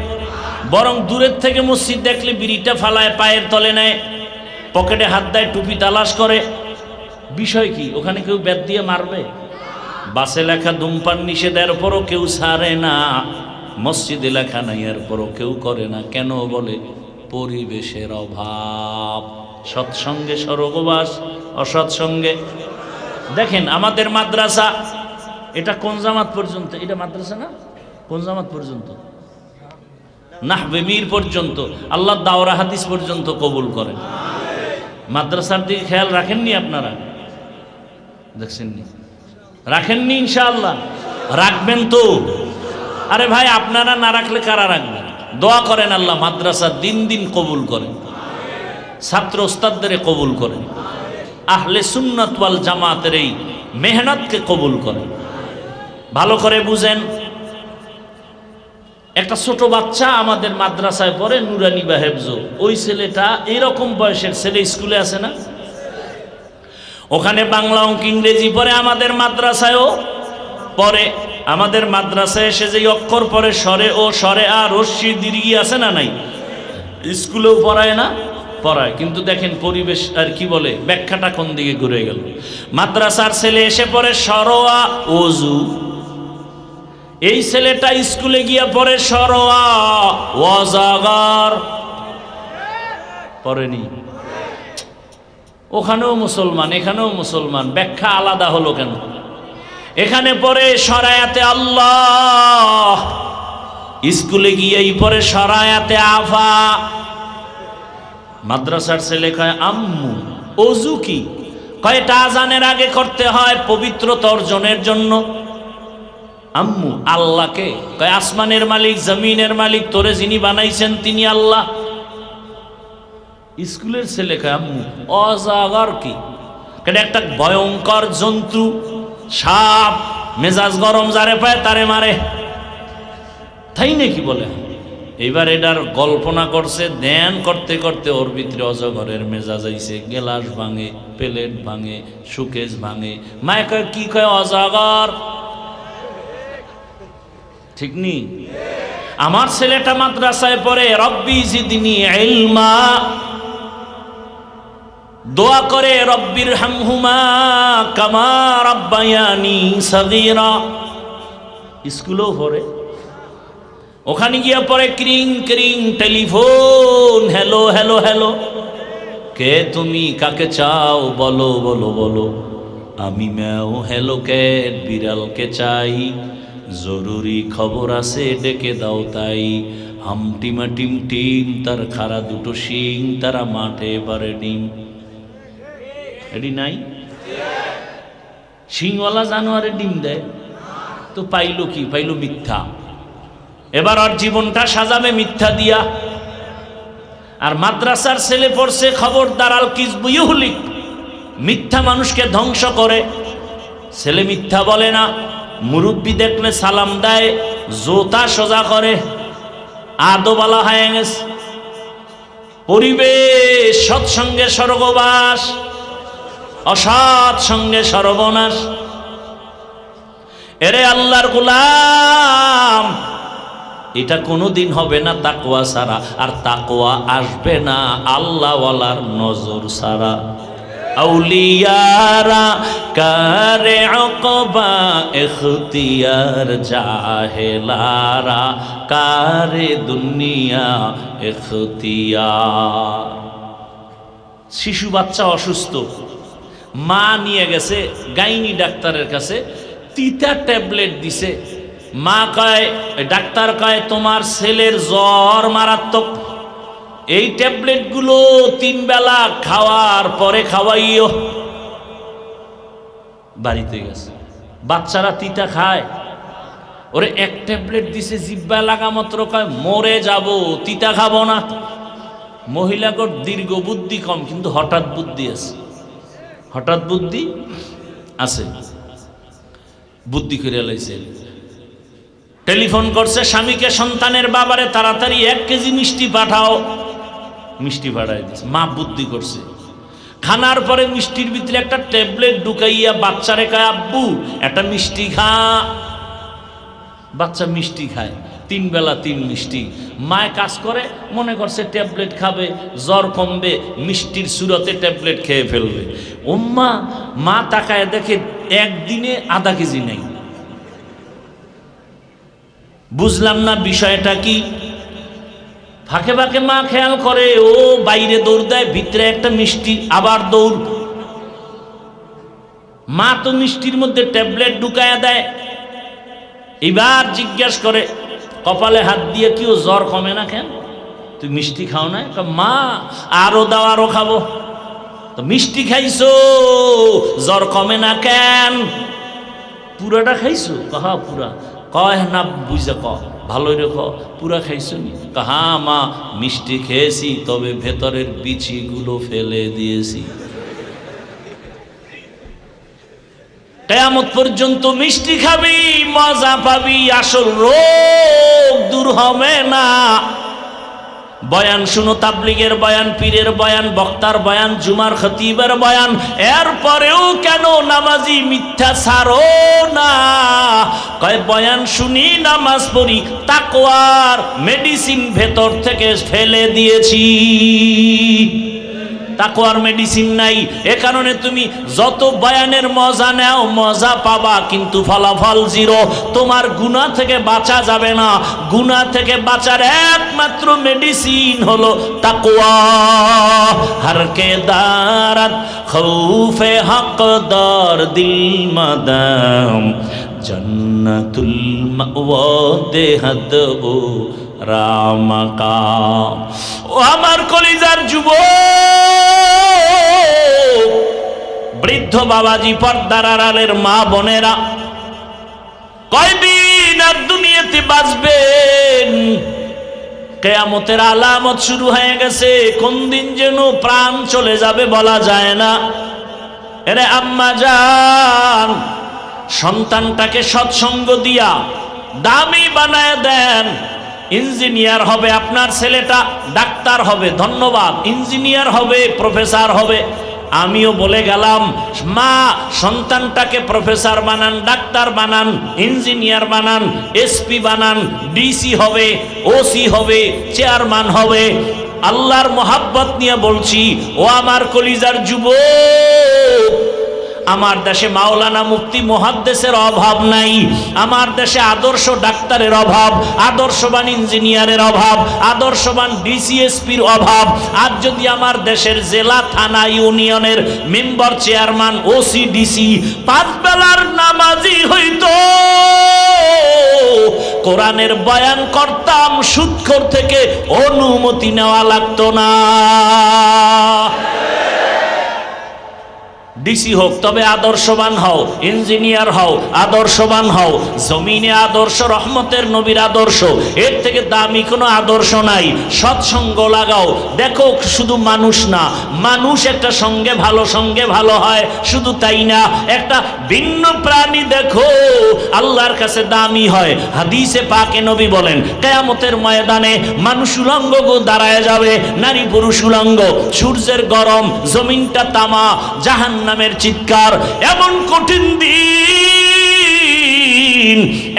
বরং দূরের থেকে মসজিদ দেখলে বিড়িটা ফালায় পায়ের তলে নেয়, পকেটে হাত দেয়, টুপি তালাশ করে। বিষয় কি? ওখানে কেউ বেত দিয়ে মারবে? বাসে লেখা ধূমপান নিষেধ, এরপরও কেউ ছাড়ে না। মসজিদে লেখা নাই, এরপরও কেউ করে না। কেন? বলে পরিবেশের অভাব। সৎসঙ্গে স্বর্গবাস, অসৎসঙ্গে। দেখেন আমাদের মাদ্রাসা, এটা কোন জামাত পর্যন্ত? এটা মাদ্রাসা না, কোন জামাত পর্যন্ত? নাহবে মীর পর্যন্ত, আল্লাহ দাওরা হাদিস পর্যন্ত কবুল করেন। মাদ্রাসার দিকে খেয়াল রাখেননি আপনারা? দেখছেননি? রাখেননি? ইনশাআল্লাহ রাখবেন তো। আরে ভাই, আপনারা না রাখলে কারা রাখবেন? দোয়া করেন আল্লাহ মাদ্রাসা দিন দিন কবুল করেন, ছাত্র ওস্তাদদের কবুল করেন, আহলে সুন্নাত ওয়াল জামাতের এই মেহনতকে কবুল করেন। ভালো করে বুঝেন, একটা ছোট বাচ্চা আমাদের মাদ্রাসায় পড়ে, নুরানি বা হেফজো। ওই ছেলেটা এরকম বয়সের ছেলে স্কুলে আছে না, ওখানে বাংলা অঙ্ক ইংরেজি পড়ে, আমাদের মাদ্রাসায়ও পড়ে। আমাদের মাদ্রাসায় এসে যে অক্ষর পড়ে, স্বরে ও স্বরে আর রস্যি দীর্ঘি আছে না নাই, স্কুলেও পড়ায় না? পড়ায়। কিন্তু দেখেন পরিবেশ আর কি বলে, ব্যাখ্যাটা কোন দিকে ঘুরে গেল। মাদ্রাসার ছেলে এসে পড়ে সরোয়া ওযু, এই ছেলেটা স্কুলে গিয়া পড়ে সরোয়া ওয়াজাগার। পড়েনি? ওখানেও মুসলমান, এখানেও মুসলমান, ব্যাখ্যা আলাদা হলো কেন? এখানে পড়ে সরায়াতে আল্লাহ, স্কুলে গিয়েই পড়ে সরায়াতে আফা। মাদ্রাসার ছেলে কয় আম্মু ওযু কি? কয়টা আজানের আগে করতে হয় পবিত্রতা অর্জনের জন্য। আম্মু আল্লাহকে, কয় আসমানের মালিক জমিনের মালিক, তোরে যিনি বানাইছেন তিনি আল্লাহ। স্কুলের ছেলে কয় আম্মু অজাগর কি? এটা একটা ভয়ঙ্কর জন্তু, সাপ, মেজাজ গরম, যারে পায় তারে মারে, তাই নাকি বলে। এইবার এটার কল্পনা করছে, ধ্যান করতে করতে ওর ভিতরে অজগরের মেজাজ আইছে, গেলাস ভাঙে, প্লেট ভাঙে, সুকেশ ভাঙে। মায় কয় কি? কয় অজগর। ঠিক নি? আমার ছেলেটা মাদ্রাসায় পড়ে, রব্বি জিদনি ইলমা, দোয়া করে রব্বির হামহুমা কামা রাব্বায়ানি সাগীরা। স্কুলেও পড়ে, ওখানে গিয়া পড়ে ক্রিং ক্রিং টেলিফোন, হ্যালো হ্যালো হ্যালো, কে তুমি, কাকে চাও, বলো বলো বলো। আমি ম্যাও হ্যালো ক্যাট, বিড়ালকে চাই, জরুরি খবর আছে ডেকে দাও তাই। হামটিমা টিম টিম, তার খাড়া দুটো শিং, তারা মাঠে পারে ডিম। এটি নাই? শিংওয়ালা জানোয়ারে ডিম দেয় তো পাইলো কি? পাইলো মিথ্যা। এবার ওর জীবনটা সাজাবে মিথ্যা দিয়া। আর মাদ্রাসার ছেলে পড়ছে খবরদার আল কিযবু ইউহলিক, মিথ্যা মানুষকে ধ্বংস করে। ছেলে মিথ্যা বলে না, মুরব্বি দেখলে সালাম দেয়, জোতা সোজা করে, আদবালা হয়ে গেছে। পরিবেশ সৎসঙ্গে স্বর্গবাস, অসৎ সঙ্গে সর্বনাশ। এরে আল্লাহর গোলাম, এটা কোনোদিন হবে না তাকওয়া ছাড়া, আর তাকওয়া আসবে না আল্লাহওয়ালার নজর ছাড়া। আউলিয়ারা কারে আকবা ইখতিয়ার, জাহেলারা কারে দুনিয়া ইখতিয়ার। শিশু বাচ্চা অসুস্থ, মা নিয়ে গেছে গাইনি ডাক্তারের কাছে, তিতা ট্যাবলেট দিছে। মা কয়, ডাক্তার কয় তোমার ছেলের জ্বর মারাত্মক, এই ট্যাবলেটগুলো 3 বেলা খাওয়ার পরে খাওয়াইও। বাড়িতে গেছে, বাচ্চারা তিতা খায়, ওরে এক ট্যাবলেট দিছে, জিব্বা লাগা মাত্র কয় মরে যাব, তিতা খাবো না। মহিলাগর দীর্ঘ বুদ্ধি কম, কিন্তু হঠাৎ বুদ্ধি আছে, হঠাৎ বুদ্ধি আছে, বুদ্ধি করে লাইছে। টেলিফোন করছে স্বামীকে, সন্তানের বাবারে তাড়াতাড়ি 1 কেজি মিষ্টি পাঠাও। মিষ্টি পাঠাই দিচ্ছে। মা বুদ্ধি করছে, খানার পরে মিষ্টির ভিতরে একটা ট্যাবলেট ঢুকাইয়া বাচ্চারে কয় আব্বু একটা মিষ্টি খা। বাচ্চা মিষ্টি খায়, 3 বেলা 3 মিষ্টি। মায় কাজ করে, মনে করছে ট্যাবলেট খাবে, জ্বর কমবে, মিষ্টির সুরতে ট্যাবলেট খেয়ে ফেলবে। ওম্মা, মা তাকায় দেখে একদিনে আধা কেজি নেই। বুঝলাম না বিষয়টা কি। ফাঁকে ফাঁকে মা খেয়াল করে, ও বাইরে দৌড় দেয়, ভিতরে একটা মিষ্টি, আবার দৌড়। মা তো মিষ্টির মধ্যে ট্যাবলেট ঢুকায়া দেয়। এবার জিজ্ঞেস করে, কপালে হাত দিয়ে, কি ও জ্বর কমে না কেন? তুই মিষ্টি খাও না? মা আরো দাও, আরো খাবো। তো মিষ্টি খাইছো, জ্বর কমে না কেন? পুরাটা খাইছো? কাহা পুরা? কয় না, বুঝা ক, ভালোই রে, পুরা খাইছো নি? কাহা মা, মিষ্টি খেয়েছি, তবে ভেতরের বিচিগুলো ফেলে দিয়েছি। কিয়ামত পর্যন্ত মিষ্টি খাবি, মজা পাবি, আসল রোগ দূর হবে না। বয়ান শুনো, তাবলীগের বয়ান, পীরের বয়ান, বক্তার বয়ান, জুমার খতিবের বয়ান, এরপরেও কেন নামাজি মিথ্যা ছাড়ো না? কয় বয়ান শুনি, নামাজ পড়ি, তাকওয়ার মেডিসিন ভেতর থেকে ফেলে দিয়েছি। তাকওয়ার মেডিসিন নাই। এ কারণে তুমি যত বয়ানের মজা নাও, মজা পাবা, কিন্তু ফলাফল জিরো। তোমার গুনাহ থেকে বাঁচা যাবে না। গুনাহ থেকে বাঁচার একমাত্র মেডিসিন হলো তাকওয়া। হর কে দারাত খৌফে হকদার দিল মাদাম, জান্নাতুল মাওয়া দেহাদ ও রামাকাম। ও আমার কলিজার যুবক, বৃদ্ধ বাবাজি, পর্দার আড়ালের মা বোনেরা, কয়দিন আর দুনিয়াতে বাঁচবেন? কিয়ামতের আলামত শুরু হয়ে গেছে। কোন দিন যেন প্রাণ চলে যাবে বলা যায় না। এরে আম্মা জান, সন্তানটাকে সৎসঙ্গ দিয়া দামি বানায় দেন। ইঞ্জিনিয়ার হবে আপনার ছেলেটা, ডাক্তার হবে, ধন্যবাদ। ইঞ্জিনিয়ার হবে, প্রফেসর হবে। আমিও বলে গেলাম, মা সন্তানটাকে প্রফেসর বানান, ডাক্তার বানান, ইঞ্জিনিয়ার বানান, এসপি বানান, ডিসি হবে, ওসি হবে, চেয়ারম্যান হবে। আল্লাহর মোহাব্বত নিয়ে বলছি, ও আমার কলিজার যুবক, আমার দেশে মাওলানা মুফতি মুহাদ্দিসের অভাব নাই। আমার দেশে আদর্শ ডাক্তারের অভাব, আদর্শবান ইঞ্জিনিয়ারের অভাব, আদর্শবান ডিসিএসপির অভাব। আজ যদি আমার দেশের জেলা, থানা, ইউনিয়নের মেম্বার, চেয়ারম্যান, ওসি, ডিসি পাঁচ বেলার নামাজি হইতো, কোরআনের বয়ান করতাম, সুদখোর থেকে অনুমতি নেওয়া লাগতো না। ডিসি হোক, তবে আদর্শবান হও, ইঞ্জিনিয়ার হও, আদর্শবান হও। জমিনে আদর্শ রহমতের নবীর আদর্শ, এর থেকে দামি কোনো আদর্শ নাই। সৎসঙ্গ লাগাও। দেখো, শুধু মানুষ না, মানুষ একটা সঙ্গে ভালো হয়, শুধু তাই না, একটা ভিন্ন প্রাণী দেখো, আল্লাহর কাছে দামি হয়। হাদিসে পাকে নবী বলেন, কিয়ামতের ময়দানে মানুষ উলঙ্গ দাঁড়ায় যাবে, নারী পুরুষ উলঙ্গ, সূর্যের গরম, জমিনটা তামা, জাহান্নামের চিৎকার। এমন কঠিন দিন,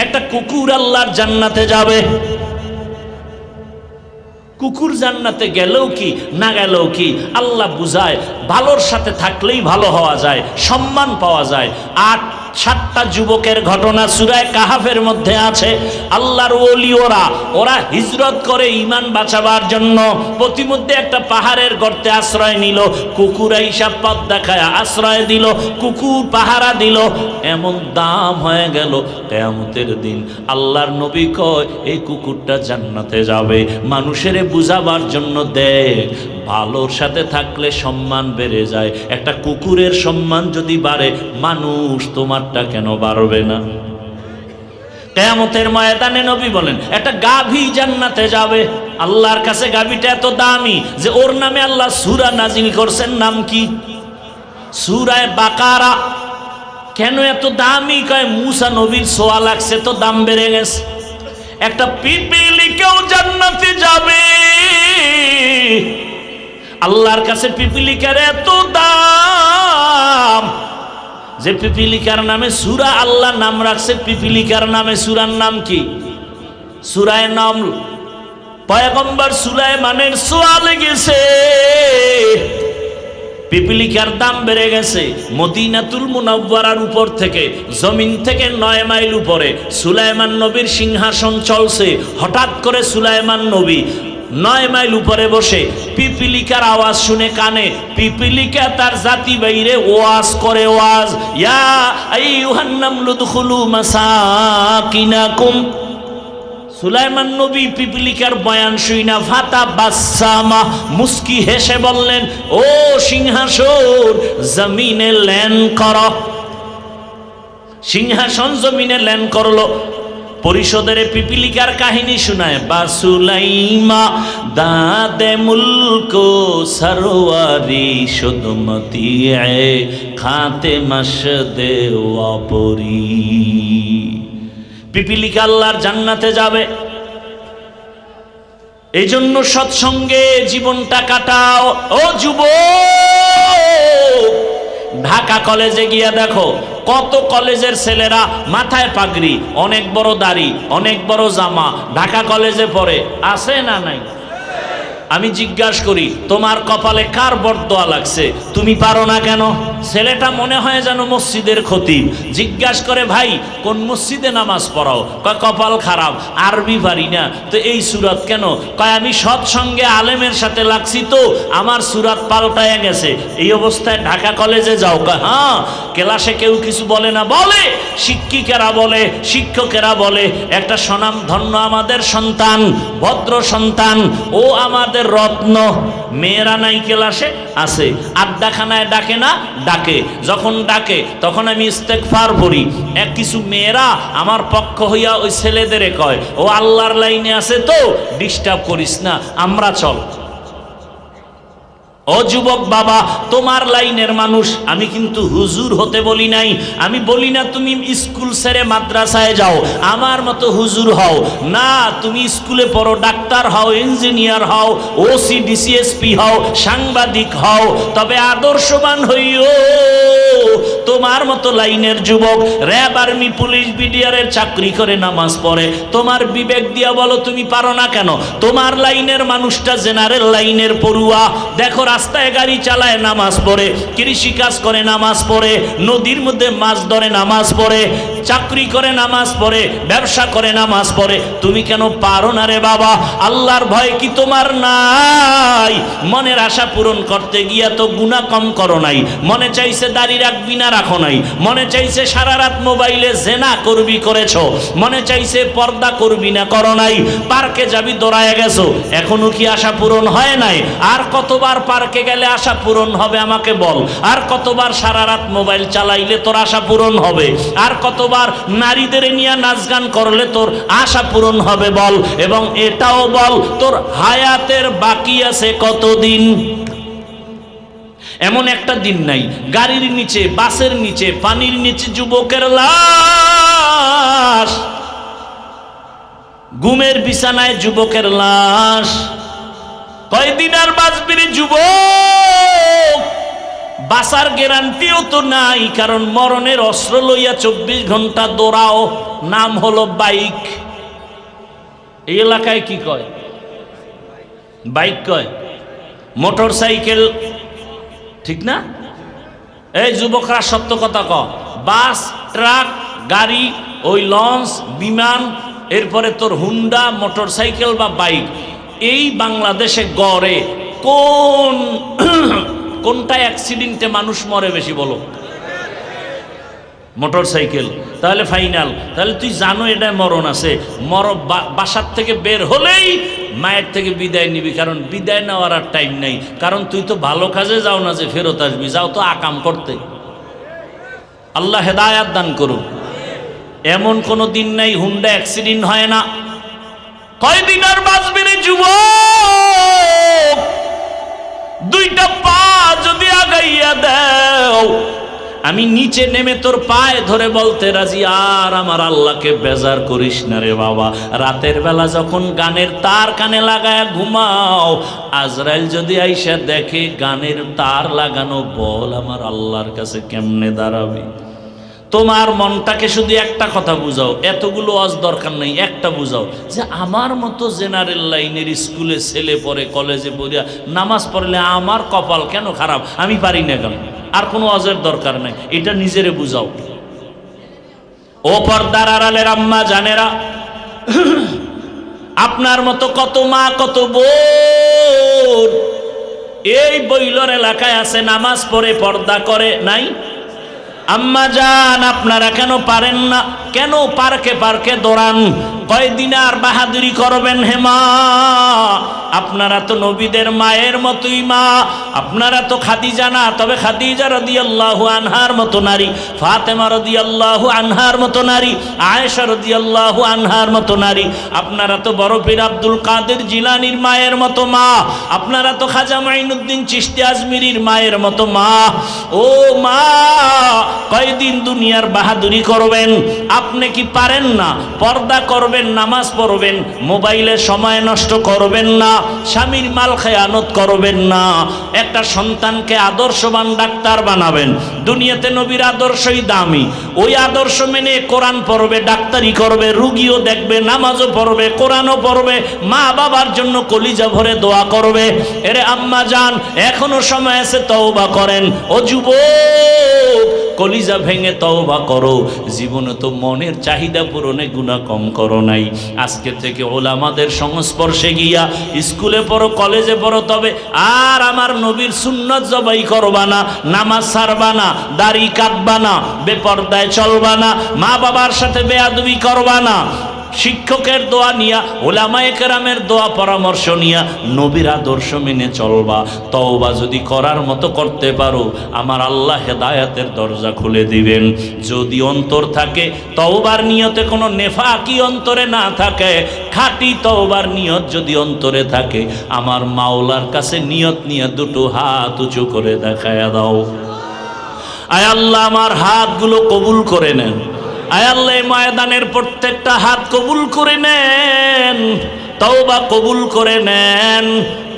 একটা কুকুর আল্লাহর জান্নাতে যাবে। কুকুর জান্নাতে গেলেও কি, না গেলেও কি, আল্লাহ বুঝায়, ভালোর সাথে থাকলেই ভালো হওয়া যায়, সম্মান পাওয়া যায়। 7টা যুবকের ঘটনা সূরা কাহাফের মধ্যে আছে। আল্লাহর ওলি ওরা হিজরত করে ঈমান বাঁচাবার জন্য প্রতিমধ্যে একটা পাহাড়ের গর্তে আশ্রয় নিল। কুকুর আইসা পথ দেখায় আশ্রয় দিল, কুকুর পাহারা দিল। এমন দাম হয়ে গেল, কিয়ামতের দিন আল্লাহর নবী কয়, এই কুকুরটা জান্নাতে যাবে। মানুষের বুঝাবার জন্য দেখ, ভালোর সাথে থাকলে সম্মান বেড়ে যায়। একটা কুকুরের সম্মান যদি বাড়ে, মানুষ তোমারটা কেন বাড়বে না? কিয়ামতের ময়দানে নবী বলেন, একটা গাভী জান্নাতে যাবে। আল্লাহর কাছে গাভীটা এত দামি যে ওর নামে আল্লাহ সূরা নাজিল করছেন। নাম কি? সূরা বাকারা। কেন এত দামি? কয় মুসা নবীর ছোঁয়া লাগছে তো দাম বেড়ে গেছে। একটা পিপিলিকাও জান্নাতে যাবে। আল্লাহর কাছে পিপিলিকার এত দাম যে পিপিলিকার নামে সূরা আল্লাহ নাম রাখছে। পিপিলিকার নামে সূরার নাম কি? সূরা নামল। পয়গম্বর সুলাইমানের ছোঁয়া লেগেছে, পিপিলিকার দাম বেড়ে গেছে। মদিনাতুল মুনাওয়ারার উপর থেকে, জমিন থেকে 9 মাইল উপরে সুলাইমান নবীর সিংহাসন চলছে। হঠাৎ করে সুলাইমান নবী 9 মাইল উপরে বসে পিপিলিকার আওয়াজ শুনে কানে, পিপিলিকা তার জাতি বাইরে ওয়াজ করে, ওয়াজ, ইয়া আইয়ুহান নামলু দুখুলু মাসাকিনাকুম। সুলাইমান নবী পিপিলিকার বয়ান শুইনা ফাতা বাসামা, মুস্কি হেসে বললেন, ও সিংহাসন জমিনে ল্যান্ড করো। সিংহাসন জমিনে ল্যান্ড করলো। পরিষদের পিপিলিকার কাহিনী শোনায়, বাসুলাইমা দাদে মুলকো সরওয়ারি সুদমতি খাতে মশদে ওয়াপরি। পিপিলিকা আল্লাহর জান্নাতে যাবে, এই জন্য সৎসঙ্গে জীবনটা কাটাও। ও যুবক, ঢাকা কলেজে গিয়া দেখো কত কলেজের ছেলেরা মাথায় পাগড়ি, অনেক বড় দাড়ি, অনেক বড় জামা, ঢাকা কলেজে পড়ে, আছে না নাই? আমি জিজ্ঞাসা করি, তোমার কপালে কার বরদোয়া লাগছে? তুমি পারো না কেন? ছেলেটা মনে হয় যেন মসজিদের খতিব। জিজ্ঞাসা করে, ভাই কোন মসজিদে নামাজ পড়াও? কয় কপাল খারাপ, আরবি পারি না। তো এই সুরাত কেন? কয় আমি সৎসঙ্গে আলেমের সাথে লাগছি তো আমার সুরাত পাল্টায় গেছে। এই অবস্থায় ঢাকা কলেজে যাও? কয় হ্যাঁ। ক্লাসে কেউ কিছু বলে না? বলে, শিক্ষিকেরা বলে, শিক্ষকেরা বলে, একটা স্বনাম ধন্য আমাদের সন্তান, ভদ্র সন্তান, ও আমাদের রত্ন। মেয়েরা নাই ক্লাসে? আছে। আড্ডাখানায় ডাকে না? ডাকে। যখন ডাকে তখন আমি ইস্তেগফার পড়ি। কিছু মেয়েরা আমার পক্ষ হইয়া ওই ছেলেদের কয়, ও আল্লাহর লাইনে আছে তো ডিস্টার্ব করিস না, আমরা চল। ও যুবক বাবা, তোমার লাইনের মানুষ, আমি কিন্তু হুজুর হতে বলি নাই। আমি বলি না তুমি স্কুল ছেড়ে মাদ্রাসায় যাও, আমার মতো হুজুর হও না। তুমি স্কুলে পড়ো, ডাক্তার হও, ইঞ্জিনিয়ার হও, ওসি ডিসিএসপি হও, সাংবাদিক হও, তবে আদর্শবান হইও। তোমার মতো লাইনের যুবক র্যাব, আর্মি, পুলিশ, বিডিআরের চাকরি করে নামাজ পড়ে, তোমার বিবেক দিয়া বলো তুমি পারো না কেন? তোমার লাইনের মানুষটা জেনারেল লাইনের পড়ুয়া, দেখো রাস্তায় গাড়ি চালায় নামাজ পড়ে, কৃষি কাজ করে নামাজ পড়ে, নদীর মধ্যে মাছ ধরে নামাজ পড়ে, চাকরি করে নামাজ পড়ে, ব্যবসা করে নামাজ পড়ে। তুমি কেন পারো না রে বাবা? আল্লাহর ভয় কি তোমার নাই? মনের আশা পূরণ করতে গিয়া তো গুনাহ কম করো নাই। মনে চাইছে দাড়ি রাখবি না, রাখো নাই। মনে চাইছে সারা রাত মোবাইলে জেনা করবি, করেছো। মনে চাইছে পর্দা করবি না, করো নাই। পার্কে যাবি, দৌড়ায় গেছো, এখনো কি আশা পূরণ হয় নাই? আর কতবার পার্কে গেলে আশা পূরণ হবে আমাকে বল? আর কতবার সারা রাত মোবাইল চালাইলে তোর আশা পূরণ হবে? আর কতবার নারীদের নিয়ে নাচ গান করলে তোর আশা পূরণ হবে বল? এবং এটাও বল, তোর হায়াতের বাকি আছে কতদিন? এমন একটা দিন নাই গাড়ির নিচে, বাসের নিচে, পানির নিচে যুবকের লাশ, ঘুমের বিছানায় যুবকের লাশ। কয়দিন আর বাঁচবি রে যুবক? বাঁচার গ্যারান্টিও তো নাই, কারণ মরণের অস্ত্র লইয়া 24 ঘন্টা দৌড়াও, নাম হলো বাইক। এই এলাকায় কি কয়? বাইক কয়, মোটর সাইকেল, ঠিক না? এই যুবকরা সত্য কথা ক। বাস, ট্রাক, গাড়ি, ওই লঞ্চ, বিমান, এরপরে তোর হুন্ডা, মোটর সাইকেল বা বাইক, এই বাংলাদেশে গড়ে কোনটা অ্যাক্সিডেন্টে মানুষ মরে বেশি বলো? Motor cycle. তাহলে ফাইনাল, তাহলে তুই জানো এটা মরণ আছে। বাসার থেকে বের হলেই মায়ের থেকে বিদায় নিবি, কারণ বিদায় নেওয়ার আর টাইম নাই। কারণ তুই তো ভালো কাজে যাও না যে ফেরত আসবি, যাও তো আকাম করতে। আল্লাহ হেদায়াত দান করুন। এমন কোনো দিন নাই হুন্ডা অ্যাক্সিডেন্ট হয় না। কয়দিন আর বাঁচবি রে যুবক? দুইটা পা যদি আগাইয়া দাও, আমি নিচে নেমে তোর পায়ে ধরে বলতে রাজি, আর আমার আল্লাহকে বেজার করিস না রে বাবা। রাতের বেলা যখন গানের তার কানে লাগায় ঘুমাও, আজরাইল যদি আইসা দেখে গানের তার লাগানো, বল আমার আল্লাহর কাছে কেমনে দাঁড়াবি? তোমার মনটাকে শুধু একটা কথা বুঝাও, এতগুলো ওয়াজ দরকার নেই, একটা বুঝাও যে আমার মতো জেনারেল লাইনের স্কুলে ছেলে পড়ে, কলেজে পড়িয়া নামাজ পড়লে আমার কপাল কেন খারাপ, আমি পারি না কেন? আর কোনো ওয়াজের দরকার নাই, এটা নিজেরে বুঝাও। ও পর্দার আড়ালের আম্মা জানেরা, আপনার মতো কত মা কত বোন এই বইলর এলাকায় আছে, নামাজ পড়ে পর্দা করে নাই? আম্মা জান, আপনারা কেন পারেন না? কেন পার্কে পার্কে দৌড়ান? কয়দিন আর বাহাদুরি করবেন হে মা? আপনারা তো নবীদের মায়ের মতোই মা। আপনারা তো খাদিজা না, তবে খাদিজা রাদিয়াল্লাহু আনহার মতো নারী, ফাতেমা রাদিয়াল্লাহু আনহার মতো নারী, আয়েশা রাদিয়াল্লাহু আনহার মতো নারী। আপনারা তো বড় পীর আব্দুল কাদের জিলানীর মায়ের মতো মা। আপনারা তো খাজা মাইনুদ্দিন চিশতি আজমিরির মায়ের মতো মা। ও মা, কয়দিন দুনিয়ার বাহাদুরি করবেন? আপনি কি পারেন না? পর্দা করবেন, নামাজ পড়বেন, মোবাইলে সময় নষ্ট করবেন না, স্বামীর মাল খেয়ানত করবেন না, একটা সন্তানকে আদর্শবান ডাক্তার বানাবেন। দুনিয়াতে নবীর আদর্শই দামি। ওই আদর্শ মেনে কোরআন পড়বে, ডাক্তারি করবে, রুগীও দেখবে, নামাজও পড়বে, কোরআনও পড়বে, মা বাবার জন্য কলিজা ভরে দোয়া করবে। এরে আম্মা জান, এখনো সময় আছে, তওবা করেন। ও যুবক, কলিজা ভেঙে তওবা করো। জীবনে তো মনের চাহিদা পূরণে গুনাহ কম করো নাই। আজকে থেকে ওলামাদের সংস্পর্শে গিয়া স্কুলে পড়ো, কলেজে পড়ো, তবে আর আমার নবীর সুন্নাত জবাই করবা না, নামাজ ছাড়বা না, দাড়ি কাটবা না, বেপরদায় চলবা না, মা বাবার সাথে বেয়াদবি করবা না। শিক্ষকের দোয়া নিয়া, ওলামায়ে কেরামের দোয়া পরামর্শ নিয়া নবীর আদর্শ মেনে চলবা। তওবা যদি করার মতো করতে পারো, আমার আল্লাহ হেদায়েতের দরজা খুলে দিবেন। যদি অন্তর থাকে তওবার নিয়তে কোনো নেফাকি অন্তরে না থাকে, খাঁটি তওবার নিয়ত যদি অন্তরে থাকে, আমার মাওলার কাছে নিয়ত নিয়ে দুটো হাত উঁচু করে দেখায়া দাও। আয় আল্লাহ, আমার হাতগুলো কবুল করে নেন। আয় আল্লাহ, ময়দানের প্রত্যেকটা হাত কবুল করে নেন, তওবা কবুল করে নেন।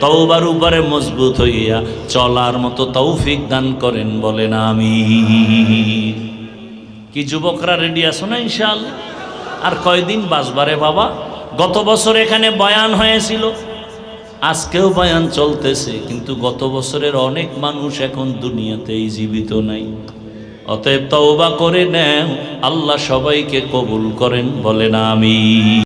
তওবার উপরে মজবুত হইয়া চলার মতো তৌফিক দান করেন, বলেন আমিন। কি যুবকরা রেডি আছো না ইনশাআল্লাহ? আর কয়দিন বাঁচবারে বাবা? গত বছর এখানে বয়ান হয়েছিল, আজকেও বয়ান চলতেছে, কিন্তু গত বছরের অনেক মানুষ এখন দুনিয়াতেই জীবিত নাই। অতএব তওবা করে নেও, আল্লাহ সবাইকে কবুল করেন, বলেন আমিন।